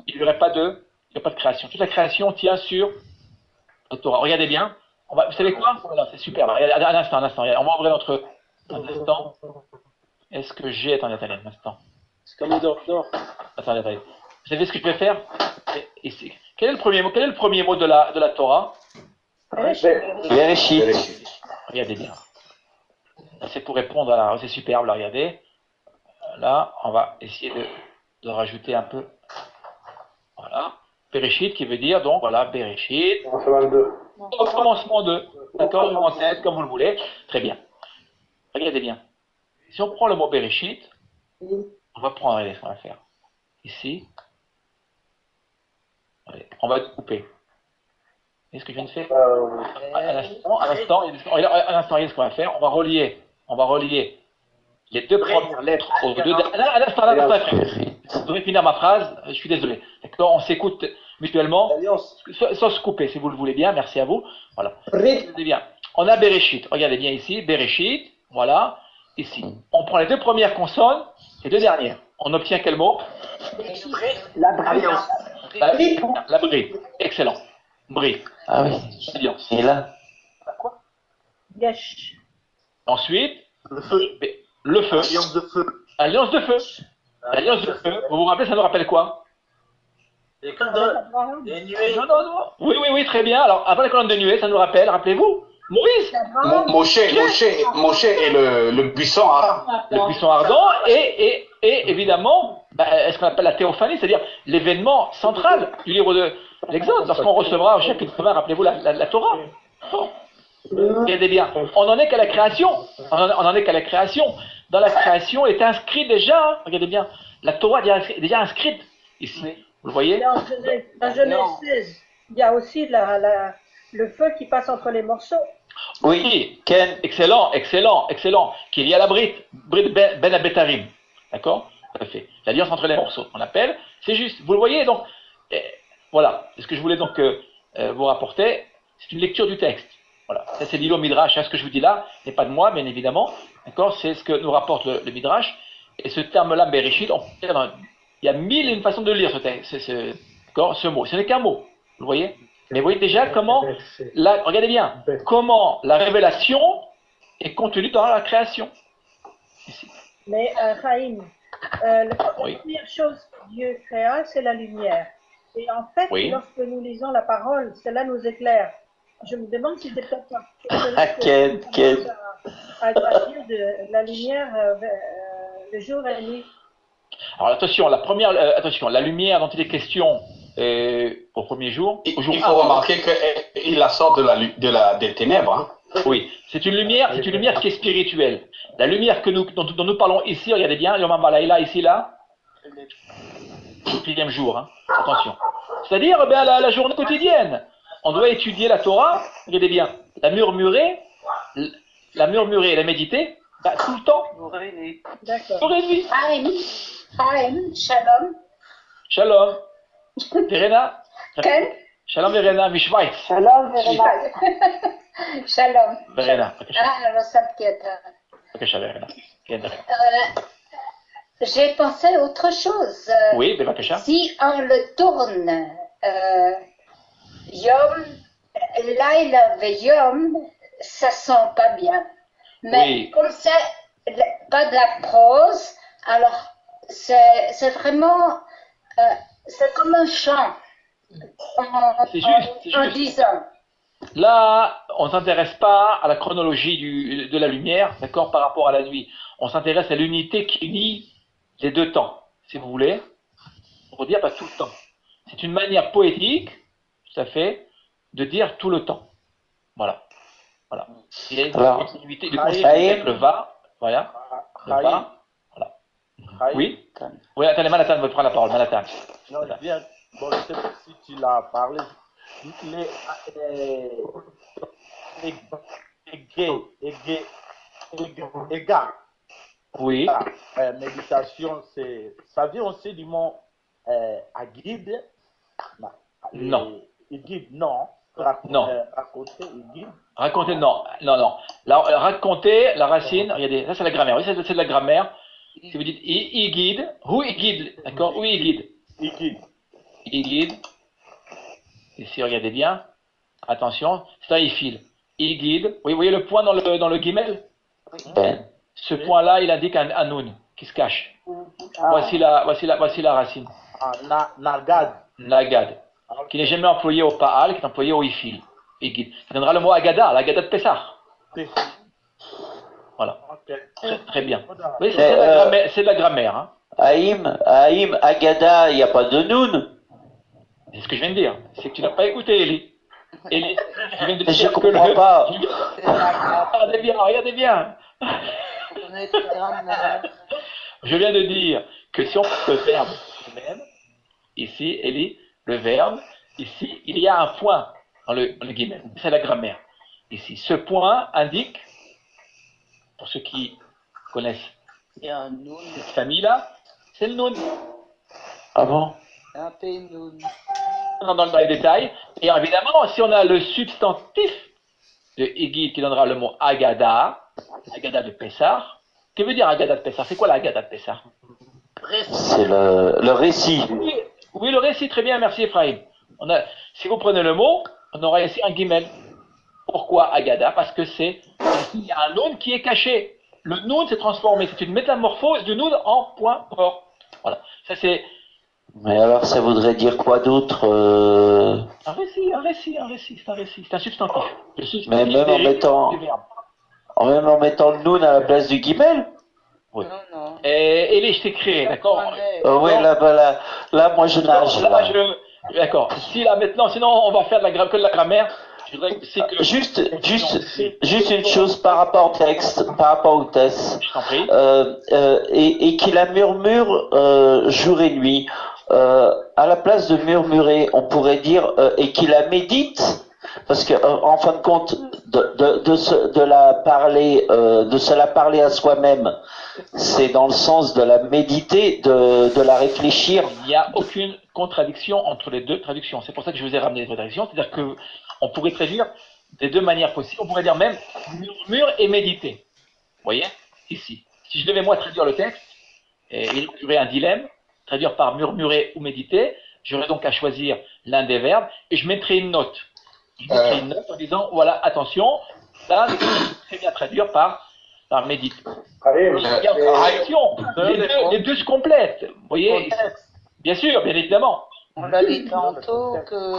il n'y aurait pas de création. Toute la création tient sur la Torah. Regardez bien, vous savez quoi? Voilà, c'est super. Regardez, un instant, on va ouvrir notre instant. Est-ce que j'ai, attendez, un instant. C'est comme le d'or. Attendez. Vous savez ce que je vais faire? Quel est le premier mot de la Torah? Bereshit. Regardez bien. C'est pour répondre à c'est superbe, là, regardez. Là, on va essayer de rajouter un peu. Voilà. Bereshit qui veut dire, donc, voilà, Bereshit. Au commencement de. D'accord, en tête, comme vous le voulez. Très bien. Regardez bien. Si on prend le mot Bereshit, on va prendre, regardez ce qu'on va faire. Ici. Allez, on va couper. Vous voyez ce que je viens de faire? Un instant, regardez ce qu'on va faire. On va relier les deux premières lettres aux deux dernières. Un instant, je devrais finir ma phrase, je suis désolé. D'accord, on s'écoute mutuellement, sans se couper, si vous le voulez bien, merci à vous. Voilà. Regardez bien. On a Bereshit, regardez bien ici, Bereshit, voilà, ici. On prend les deux premières consonnes, les deux dernières. On obtient quel mot? La brillance. La brie. Excellent. Brie. Ah oui. Alliance. Et là? Quoi? Yesh. Ensuite, le feu. Alliance de feu. Alliance de feu. Alliance de feu. Vous vous rappelez, ça nous rappelle quoi? Les colonnes de nuées. Non. Oui, très bien. Alors, avant les colonnes de nuée, ça nous rappelle, rappelez-vous, Moïse. Moshe est le buisson ardent. Le buisson ardent et évidemment, ce qu'on appelle la théophanie, c'est-à-dire l'événement central du livre de l'Exode, lorsqu'on recevra au chapitre 20, rappelez-vous, la Torah. Regardez bien, on n'en est qu'à la création. On n'en est qu'à la création. Dans la création est inscrit déjà, regardez bien, la Torah est déjà inscrite ici. Vous le voyez? Dans Genèse 16, il y a aussi le feu qui passe entre les morceaux. Oui, Ken, excellent. Qu'il y a la Brit Ben Abetarim. D'accord? Tout à fait. L'alliance entre les morceaux, on appelle. C'est juste. Vous le voyez, donc, voilà. C'est ce que je voulais donc vous rapporter. C'est une lecture du texte. Voilà. Ça, c'est l'îlot Midrash. Ce que je vous dis là n'est pas de moi, bien évidemment. D'accord? C'est ce que nous rapporte le Midrash. Et ce terme-là, Bereshit, il y a mille et une façons de lire ce texte, ce mot. Ce n'est qu'un mot. Vous le voyez? Mais vous voyez déjà comment, regardez bien, comment la révélation est contenue dans la création. Ici. Mais Chaim, la première chose que Dieu créa, c'est la lumière. Et en fait, lorsque nous lisons la parole, cela nous éclaire. Je me demande si c'est peut-être à dire de la lumière le jour et la nuit. Alors attention, la lumière dont il est question au premier jour. Il faut remarquer qu'il la sort des ténèbres. Hein. Oui, c'est une lumière qui est spirituelle. La lumière dont nous parlons ici, regardez bien, Yom Hava ici, là, le 4e jour, hein. Attention. C'est-à-dire la journée quotidienne. On doit étudier la Torah, regardez bien, la murmurer et la méditer, tout le temps. D'accord. Jour et nuit. Shalom. Shalom. Verena. Ken. Shalom Verena, Mishwait. Shalom Verena. Shalom. Verena. Verena. J'ai pensé à autre chose. Oui, Bevakasha. Si on le tourne, Yom, Laila ve Yom, ça sent pas bien. Mais comme c'est pas de la prose, alors c'est vraiment, c'est comme un chant. C'est juste. En disant. Là, on ne s'intéresse pas à la chronologie de la lumière, d'accord, par rapport à la nuit. On s'intéresse à l'unité qui unit les deux temps, si vous voulez. On va dire pas tout le temps. C'est une manière poétique, tout à fait, de dire tout le temps. Voilà. Il y a une continuité du concept le va Voilà. Voilà. Oui. Oui, attendez, Manhattan veut prendre la parole. Manhattan. Non, bien. Bon, je ne sais pas si tu l'as parlé. Les gars. Oui. Méditation, ça vient aussi du mot guide. Non. Guide, non. Non. Raconter, guide. Raconter, non. Non, non. Raconter, la racine, regardez, ça c'est la grammaire. Oui, c'est de la grammaire. Si vous dites il guide, où il guide, d'accord? Où il guide? Il guide. Il guide. Ici, regardez bien. Attention, ça il file. Il guide. Oui, vous voyez le point dans le guimel? Ce point-là, il indique un noun qui se cache. Voici la racine. Nagad. Nagad. Qui n'est jamais employé au Pa'al, qui est employé au Ifil. Il guide. Ça donnera le mot Agada, l'Agada de Pessah. Voilà. Très bien. Oui, c'est de la grammaire. Hein. Haïm, Agada, il n'y a pas de noun. C'est ce que je viens de dire. C'est que tu n'as pas écouté, Eli. Eli, je viens de dire je ne comprends pas. Regardez bien. Je viens de dire que si on prend le verbe même, ici, Eli, le verbe, ici, il y a un point dans le guillemets. C'est la grammaire. Ici, ce point indique, pour ceux qui connaissent cette famille-là, c'est le noun. Ah bon? Un pays noun. Dans les détails. Et évidemment, si on a le substantif de Igid qui donnera le mot Agada, Agada de Pessah. Que veut dire Agada de Pessah? C'est quoi la Agada de Pessah? C'est le récit. Oui, le récit, très bien, merci Ephraim. Si vous prenez le mot, on aura ici un guimel. Pourquoi Agada? Parce que il y a un noun qui est caché. Le noun s'est transformé, c'est une métamorphose du noun en point mort. Voilà, ça c'est... Mais alors ça voudrait dire quoi d'autre Un récit, c'est un récit, c'est un substantif. Mais même en mettant le noun à la place du guimel? Oui. Non. Et je t'ai créé, d'accord? Oui, là, moi je nage. D'accord. Si là maintenant, sinon on va faire que de la grammaire. Juste une chose par rapport au texte, Je t'en prie. Et qu'il la murmure jour et nuit. À la place de murmurer, on pourrait dire et qu'il la médite, parce que en fin de compte, de se la parler à soi-même, c'est dans le sens de la méditer, de la réfléchir. Il n'y a aucune contradiction entre les deux traductions. C'est pour ça que je vous ai ramené les deux traductions. C'est-à-dire que on pourrait traduire des deux manières possibles. On pourrait dire même murmure et méditer. Vous voyez, ici. Si je devais moi traduire le texte, il y aurait un dilemme, traduire par murmurer ou méditer, j'aurais donc à choisir l'un des verbes et je mettrais une note. Je mettrais une note en disant, voilà, attention, ça, c'est très bien traduire par méditer. Les deux se complètent. Vous voyez, bien sûr, bien évidemment. On a dit tantôt que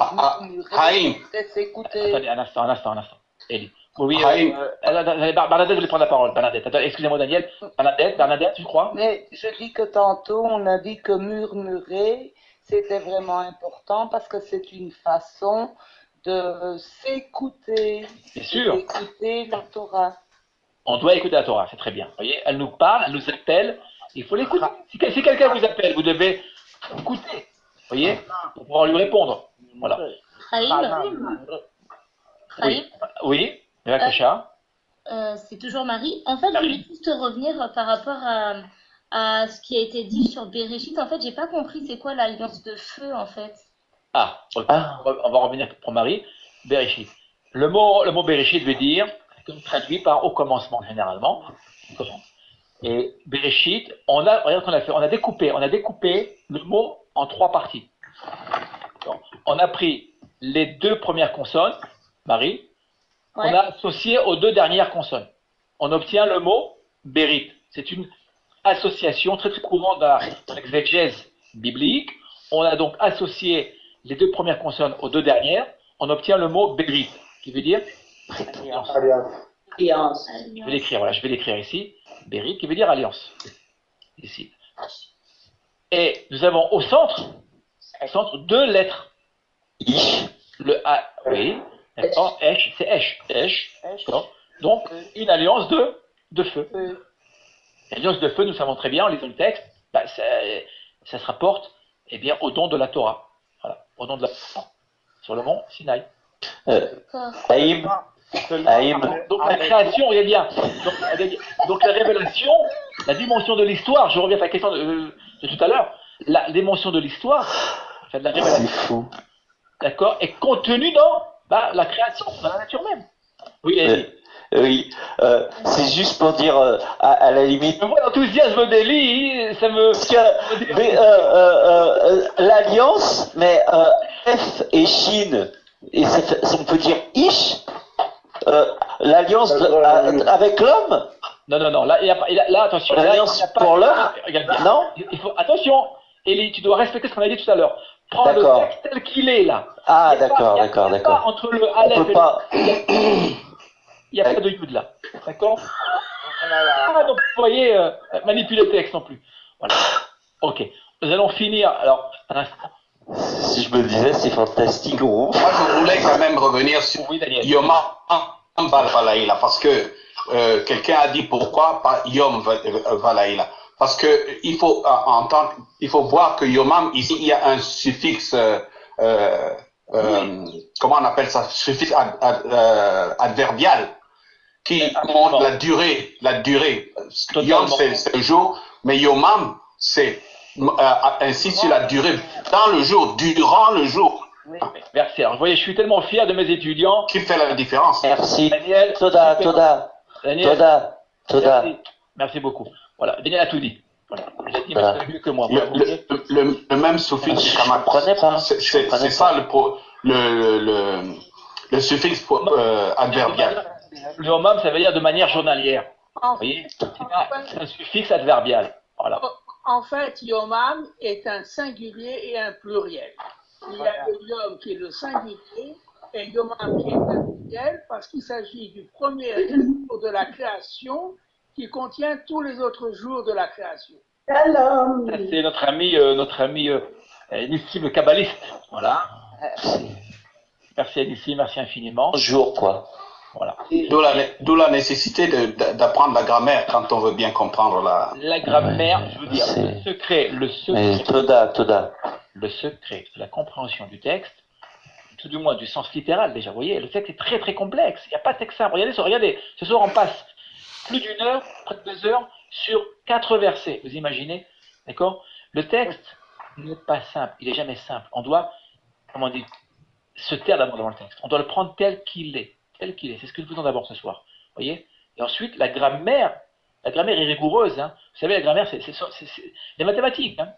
peut s'écouter. Attendez, un instant. Elie. Oui, Bernadette voulait prendre la parole. Bernadette, excusez-moi Daniel. Bernadette, tu crois? Mais je dis que tantôt, on a dit que murmurer, c'était vraiment important parce que c'est une façon de s'écouter. Bien sûr. D'écouter la Torah. On doit écouter la Torah, c'est très bien. Vous voyez, elle nous parle, elle nous appelle, il faut l'écouter. Si quelqu'un vous appelle, vous devez écouter. Vous voyez, pour pouvoir lui répondre. Voilà. Oui, c'est toujours Marie. En fait, je voulais juste revenir par rapport à ce qui a été dit sur Bereshit. En fait, j'ai pas compris c'est quoi l'alliance de feu, en fait. On va revenir pour Marie. Bereshit. Le mot Bereshit veut dire, traduit par au commencement généralement. Et Bereshit, regarde ce qu'on a fait. On a découpé le mot en trois parties. Donc, on a pris les deux premières consonnes, Marie, on a associé aux deux dernières consonnes. On obtient le mot Berit. C'est une association très très courante dans l'exégèse biblique. On a donc associé les deux premières consonnes aux deux dernières. On obtient le mot Berit, qui veut dire alliance. Je vais l'écrire ici. Berit, qui veut dire alliance. Ici. Et nous avons au centre deux lettres. Le A, oui. D'accord. Esh, c'est Esh. Donc, une alliance de feu. L'alliance de feu, nous savons très bien, en lisant le texte, bah, ça se rapporte eh bien, au don de la Torah. Voilà, au don de la Torah. Sur le mont Sinaï. Haïm. Donc la création, regardez bien. Donc la révélation, la dimension de l'histoire, je reviens à ta question de tout à l'heure, la dimension de l'histoire, de la révélation, d'accord, est contenue dans la création, dans la nature même. Oui, oui, c'est juste pour dire à la limite. Je vois l'enthousiasme d'Elie, ça me. L'alliance, mais F et Chine, et on peut dire Ish, l'alliance avec l'homme. Non, là, attention. L'alliance pour l'homme. Non. Attention, Elie, tu dois respecter ce qu'on a dit tout à l'heure. Prends le texte tel qu'il est là. Ah, d'accord. Entre le Aleph et le. Il n'y a pas de Yud là. D'accord. Donc, vous voyez, manipuler le texte non plus. Voilà. Ok. Nous allons finir. Alors, un instant. Si je me disais, c'est fantastique, gros. Moi, je voulais quand même revenir sur Yom Valaïla, parce que quelqu'un a dit pourquoi pas Yom Valaïla. Parce que il faut entendre, il faut voir que Yomam, ici, il y a un suffixe, comment on appelle ça, suffixe adverbial, qui montre la durée. Yom, c'est le jour, mais Yomam, c'est ainsi sur la durée, dans le jour, durant le jour. Oui. Merci. Alors, vous voyez, je suis tellement fier de mes étudiants. Qui fait la différence. Merci. Daniel. Toda. Merci beaucoup. Voilà, Daniel a tout dit. Voilà. Il a dit mieux que moi. Le même suffixe, c'est ça le suffixe adverbial. Le homam, ça veut dire de manière journalière. Vous voyez, c'est un suffixe adverbial. Voilà. En fait, Yomam est un singulier et un pluriel. Il y a le Yom qui est le singulier et Yomam qui est un pluriel parce qu'il s'agit du premier jour de la création qui contient tous les autres jours de la création. C'est notre ami Nissim le kabbaliste. Voilà. Merci Nissim, merci infiniment. Jour quoi. Voilà. D'où la nécessité d'apprendre la grammaire quand on veut bien comprendre la grammaire. Je veux dire, le secret le secret de la compréhension du texte, tout du moins du sens littéral déjà. Vous voyez, le texte est très très complexe. Il n'y a pas de texte simple. Regardez, ce soir on passe plus d'une heure, près de 2 heures, sur 4 versets. Vous imaginez, d'accord? Le texte n'est pas simple. Il n'est jamais simple. On doit, comment on dit, se taire d'abord devant le texte. On doit le prendre tel qu'il est. Tel qu'il est. C'est ce que nous faisons d'abord ce soir. Vous voyez? Et ensuite, la grammaire est rigoureuse. Hein. Vous savez, la grammaire, c'est des mathématiques. Hein.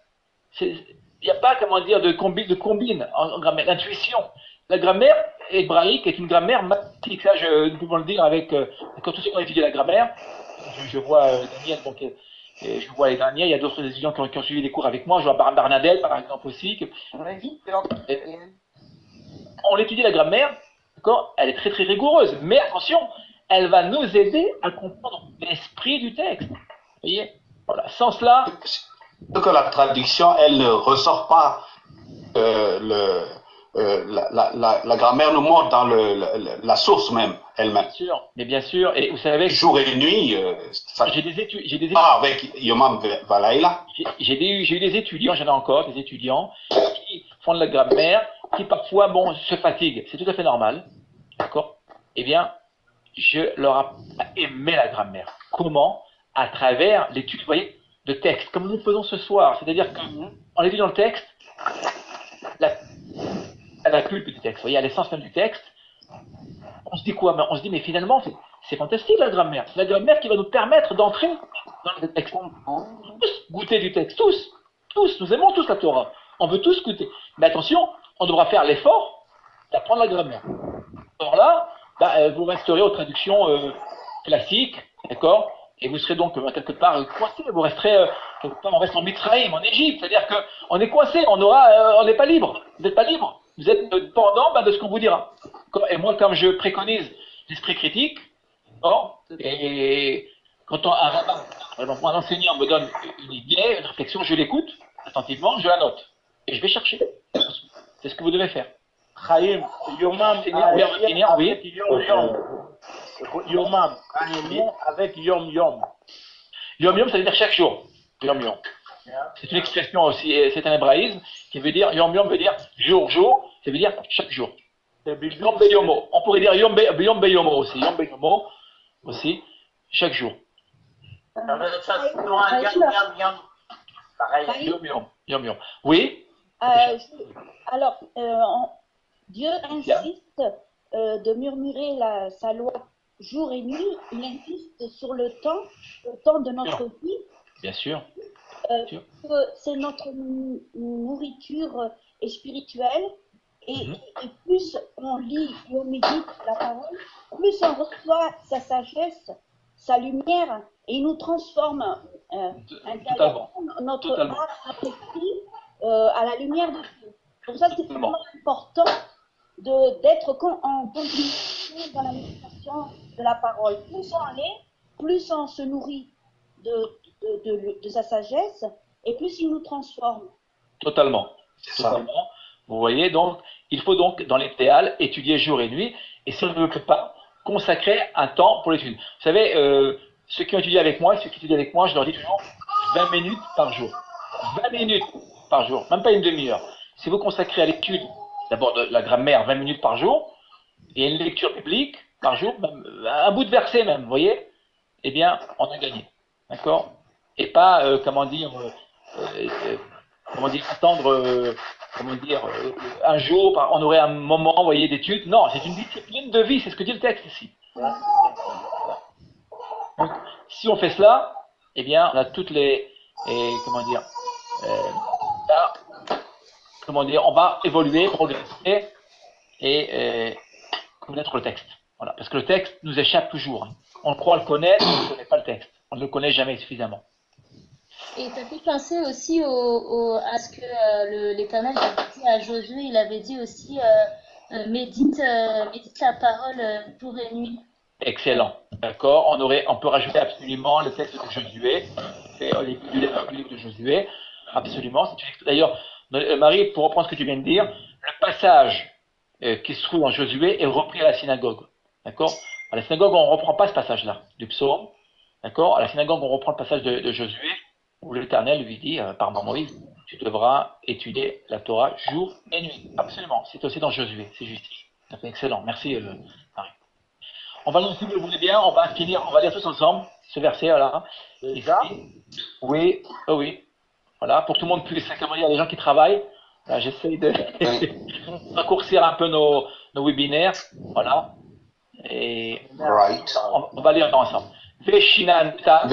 Il n'y a pas, comment dire, de combine en grammaire. L'intuition. La grammaire hébraïque est une grammaire mathématique. Ça, nous pouvons le dire avec quand tous ceux qui ont étudié la grammaire. Je vois Daniel, donc je vois les derniers. Il y a d'autres étudiants qui ont suivi des cours avec moi. Je vois Barnabelle, par exemple, aussi. On étudie la grammaire. Elle est très très rigoureuse, mais attention, elle va nous aider à comprendre l'esprit du texte. Vous voyez, voilà. Sans cela, que la traduction, elle ne ressort pas la grammaire nous montre dans la source même elle-même. Bien sûr, et vous savez que jour et nuit, j'ai des études avec Yomam Valaïla. J'ai eu des étudiants, j'en ai encore des étudiants qui font de la grammaire, qui parfois se fatiguent. C'est tout à fait normal, d'accord? Eh bien, je leur ai aimé la grammaire. Comment? À travers l'étude, vous voyez, de texte, comme nous faisons ce soir. C'est-à-dire qu'en étudiant le texte, à la pulpe du texte, vous voyez, à l'essence même du texte, on se dit quoi? On se dit, mais finalement, c'est fantastique la grammaire. C'est la grammaire qui va nous permettre d'entrer dans le texte. Tous goûter du texte, tous. Nous aimons tous la Torah. On veut tous goûter. Mais attention, on devra faire l'effort d'apprendre la grammaire. Alors là, vous resterez aux traductions classiques, d'accord? Et vous serez donc quelque part coincé. Vous resterez quelque part, on reste en Mitzrayim, en Égypte. C'est-à-dire qu'on est coincé, on n'est pas libre. Vous n'êtes pas libre. Vous êtes dépendant de ce qu'on vous dira. Et moi, comme je préconise l'esprit critique, et quand un enseignant me donne une idée, une réflexion, je l'écoute attentivement, je la note. Et je vais chercher. C'est ce que vous devez faire. Chaim, Yomam avec Yom Yom. Yom Yom, ça veut dire chaque jour. Yom Yom. C'est une expression aussi, c'est un hébraïsme qui veut dire, Yom Yom veut dire jour, jour, ça veut dire chaque jour. Yom Beyomo. On pourrait dire Yom Beyomo aussi. Yom Beyomo aussi, chaque jour. Pareil. Yom Yom. Yom Yom. Oui. Alors, Dieu insiste de murmurer sa loi jour et nuit. Il insiste sur le temps de notre vie. Bien sûr. C'est notre nourriture spirituelle. Et plus on lit et on médite la parole, plus on reçoit sa sagesse, sa lumière, et il nous transforme intérieurement, notre âme, notre esprit à la lumière de Dieu. Pour ça, c'est vraiment important d'être en continuité dans la méditation de la parole. Plus on l'est, plus on se nourrit de sa sagesse, et plus il nous transforme. Totalement. Totalement. Vous voyez, donc, il faut donc, dans l'idéal, étudier jour et nuit, et si on ne peut pas, consacrer un temps pour l'étude. Vous savez, ceux qui ont étudié avec moi, je leur dis toujours 20 minutes par jour. 20 minutes par jour, même pas une demi-heure. Si vous consacrez à l'étude, d'abord de la grammaire, 20 minutes par jour, et une lecture biblique par jour, même, un bout de verset même, vous voyez, eh bien, on a gagné. D'accord? Et pas, attendre, un jour, on aurait un moment, vous voyez, d'étude. Non, c'est une discipline de vie, c'est ce que dit le texte ici. Donc, si on fait cela, eh bien, on a toutes les, on va évoluer, progresser et connaître le texte. Voilà, parce que le texte nous échappe toujours. On croit le connaître, mais on ne connaît pas le texte. On ne le connaît jamais suffisamment. Et ça fait penser aussi à ce que l'Éternel avait dit à Josué. Il avait dit aussi médite la parole jour et nuit. Excellent. D'accord. On peut rajouter absolument le texte de Josué, du livre de Josué. Absolument. D'ailleurs, Marie, pour reprendre ce que tu viens de dire, le passage qui se trouve dans Josué est repris à la synagogue. D'accord. À la synagogue, on ne reprend pas ce passage-là du psaume. D'accord. À la synagogue, on reprend le passage de Josué, où l'Éternel lui dit, par Moïse, tu devras étudier la Torah jour et nuit. Absolument. C'est aussi dans Josué. C'est juste. Excellent. Merci, Marie. On va donc, si vous le voulez bien, on va lire tous ensemble ce verset, voilà. Oui, oh oui. Voilà, pour que tout le monde puisse, comment dire, les gens qui travaillent. J'essaye de raccourcir un peu nos webinaires. Voilà. Et on va lire ensemble. Veshinantam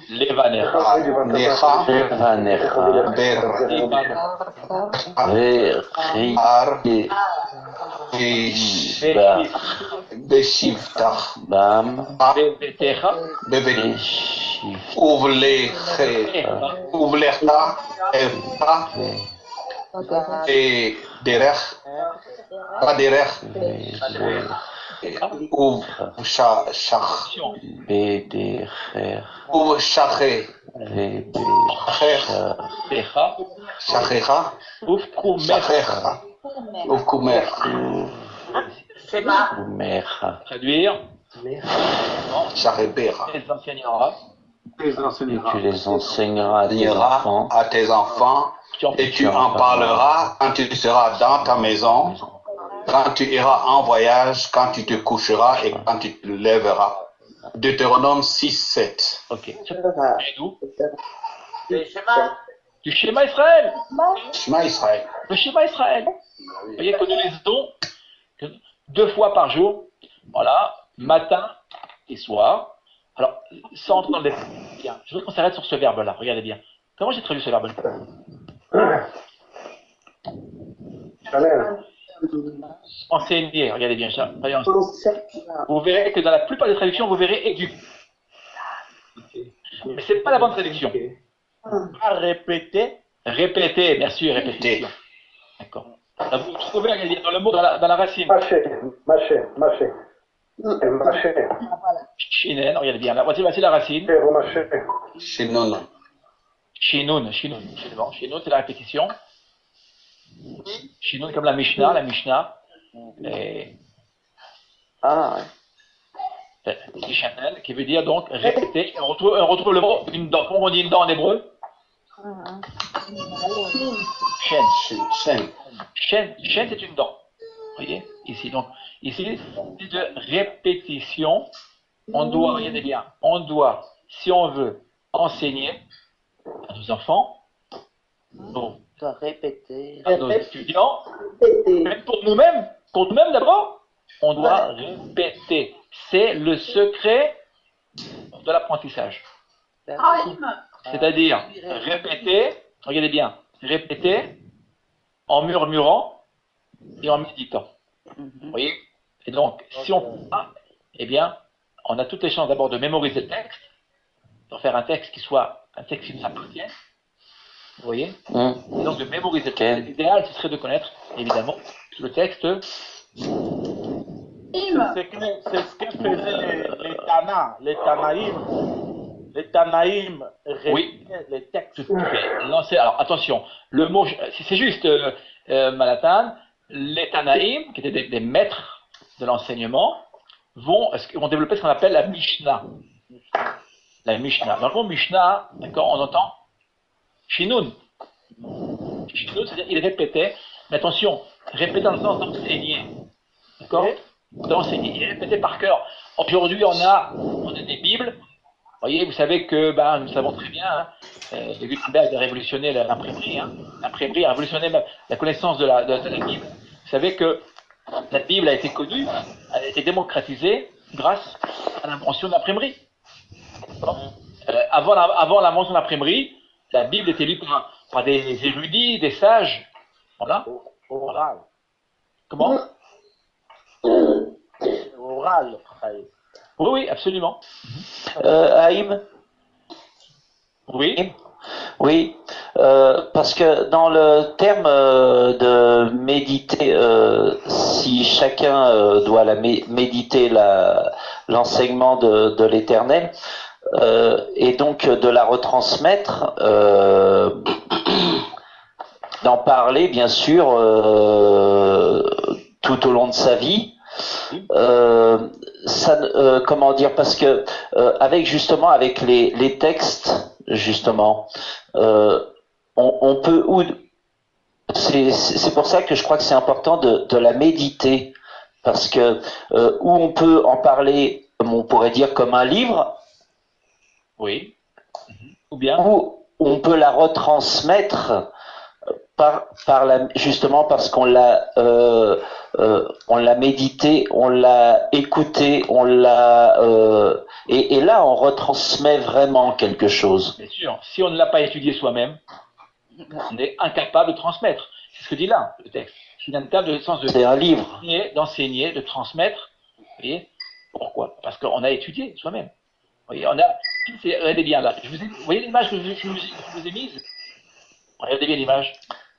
Levanecha Beshivtach Bam Bebetecha Uvlecha Evta Derech Baderech Uvshach Uvshache Shachecha Uvkumecha Traduire. Tu les enseigneras à tes enfants et tu en parleras quand tu seras dans ta maison, quand tu iras en voyage, quand tu te coucheras et quand tu te lèveras. Deutéronome 6, 7. Ok. D'où? Du Shema Israël. Shema Israël. Le Shema Israël. Vous voyez que nous lisons 2 fois par jour, voilà, matin et soir. Alors, sans entrer dans le détail, bien, je voudrais qu'on s'arrête sur ce verbe-là. Regardez bien. Comment j'ai traduit ce verbe-là? Enseigner, regardez bien ça. Vous verrez que dans la plupart des traductions, vous verrez éduquer. Mais ce n'est pas la bonne traduction. Répéter. Répéter, bien sûr, répétition. D'accord. Vous trouvez dans le mot, dans la racine. Mâcher. Shinen, regardez bien. Voici la racine. Shinun. Shinun, c'est la répétition. Shinun comme la Mishnah. Et... Chanel, qui veut dire donc répéter. On retrouve le mot une dent. Comment on dit une dent en hébreu? Shen. Shen, c'est une dent. Vous voyez? Ici, donc, ici, c'est de répétition. On doit, regardez bien, on doit, si on veut enseigner à nos enfants, répéter, à nos étudiants, même pour nous-mêmes d'abord, on doit répéter. C'est le secret de l'apprentissage. C'est-à-dire répéter, regardez bien, répéter en murmurant et en méditant. Vous voyez? Et donc, si on eh bien, on a toutes les chances d'abord de mémoriser le texte, de faire un texte qui soit un texte qui nous appartienne. Vous voyez? Et donc, de mémoriser le texte. L'idéal, ce serait de connaître, évidemment, le texte. C'est ce que faisaient les Tana, les Tanaïm. Les Tanaïm répétaient les textes. Alors, attention, le mot, c'est juste, Malatan, les Tanaïm, qui étaient des maîtres de l'enseignement, vont développer ce qu'on appelle la Mishnah. La Mishnah. Dans le mot Mishnah, d'accord, on entend Shinun. Shinun, c'est-à-dire il répétait, mais attention, répéter dans le sens d'enseigner. D'accord? D'enseigner. Il répétait par cœur. Aujourd'hui, on a des Bibles. Vous voyez, vous savez que, nous savons très bien, Gutenberg a révolutionné l'imprimerie. L'imprimerie a révolutionné la connaissance de la Bible. Vous savez que la Bible a été connue, a été démocratisée grâce à l'invention de l'imprimerie. Avant l'invention de l'imprimerie, la Bible était lue par des érudits, des sages. Voilà. Oral. Comment? Oral. Oui, absolument. Haïm? Oui. Oui, parce que dans le terme de méditer, si chacun doit méditer l'enseignement de l'Éternel, et donc de la retransmettre, d'en parler bien sûr tout au long de sa vie, comment dire, parce que avec les textes, justement, on peut, c'est pour ça que je crois que c'est important de la méditer, parce que où on peut en parler, comme on pourrait dire, comme un livre, oui, ou bien où on peut la retransmettre justement parce qu'on l'a médité, on l'a écouté, et là on retransmet vraiment quelque chose. Bien sûr, si on ne l'a pas étudié soi-même, on est incapable de transmettre. C'est ce que dit là le texte. C'est incapable de sens de. C'est un livre. D'enseigner, de transmettre. Vous voyez? Pourquoi? Parce qu'on a étudié soi-même. Vous voyez, regardez bien là. Vous voyez l'image que je vous ai mise? Regardez bien l'image.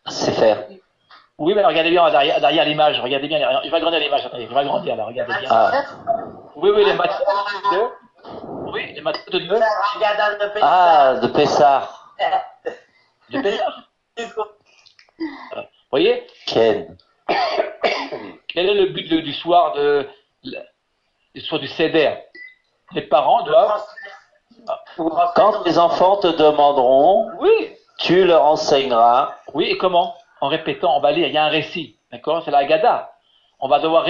C'est faire. Oui, mais regardez bien derrière l'image. Regardez bien. Je vais agrandir l'image. Attendez, je vais agrandir là. Regardez bien. Oui, les maths de 2. Oui, les maths de 2. De Pessar. De Pessar. Vous voyez? Quel est le but du soir du Seder? Les parents doivent. Quand les enfants te demanderont, oui, tu leur enseigneras. Oui, et comment? En répétant, on va lire, il y a un récit, d'accord? C'est la Haggadah. On va devoir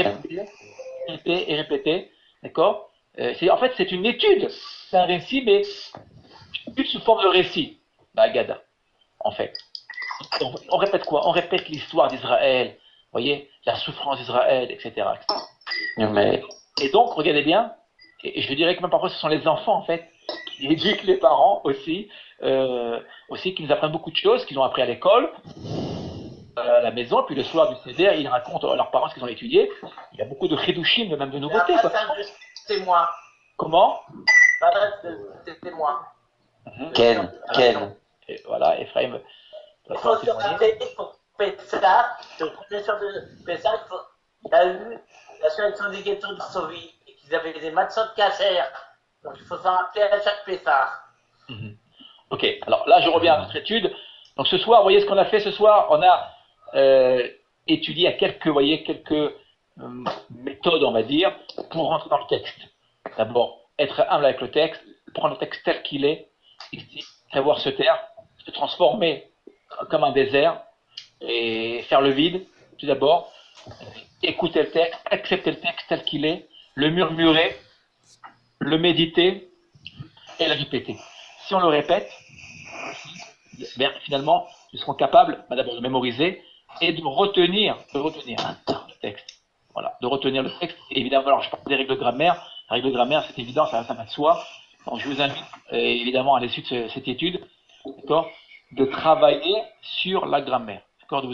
répéter, d'accord? En fait, c'est une étude. C'est un récit, mais plus sous forme de récit, la Haggadah, en fait. On répète quoi? On répète l'histoire d'Israël, vous voyez? La souffrance d'Israël, etc. Et donc, regardez bien, et je dirais que même parfois ce sont les enfants, en fait, qui éduquent les parents aussi, qui nous apprennent beaucoup de choses qu'ils ont appris à l'école, à la maison, et puis le soir du Seder, ils racontent à leurs parents ce qu'ils ont étudié. Il y a beaucoup de chidushim, même de nouveautés. C'est moi. Comment? C'est moi. Ken. Et voilà, Ephraim. Il faut se rappeler pour Pessah, le premier soir de Pessah, il y a eu la sélection des ghettos de Varsovie, et qu'ils avaient des matzot cachères. Donc il faut s'en rappeler à chaque Pessah. Ok, alors là je reviens à notre étude. Donc ce soir, vous voyez ce qu'on a fait ce soir? On a étudié à quelques méthodes, on va dire, pour rentrer dans le texte. D'abord, être humble avec le texte, prendre le texte tel qu'il est, ici, savoir se taire, se transformer comme un désert et faire le vide, tout d'abord, écouter le texte, accepter le texte tel qu'il est, le murmurer, le méditer et le répéter. Si on le répète, bien, finalement, nous serons capables d'abord de mémoriser et de retenir le texte. Voilà, de retenir le texte. Évidemment, alors je parle des règles de grammaire. La règle de grammaire, c'est évident, ça va de soi. Donc je vous invite évidemment à l'issue de cette étude, d'accord, de travailler sur la grammaire.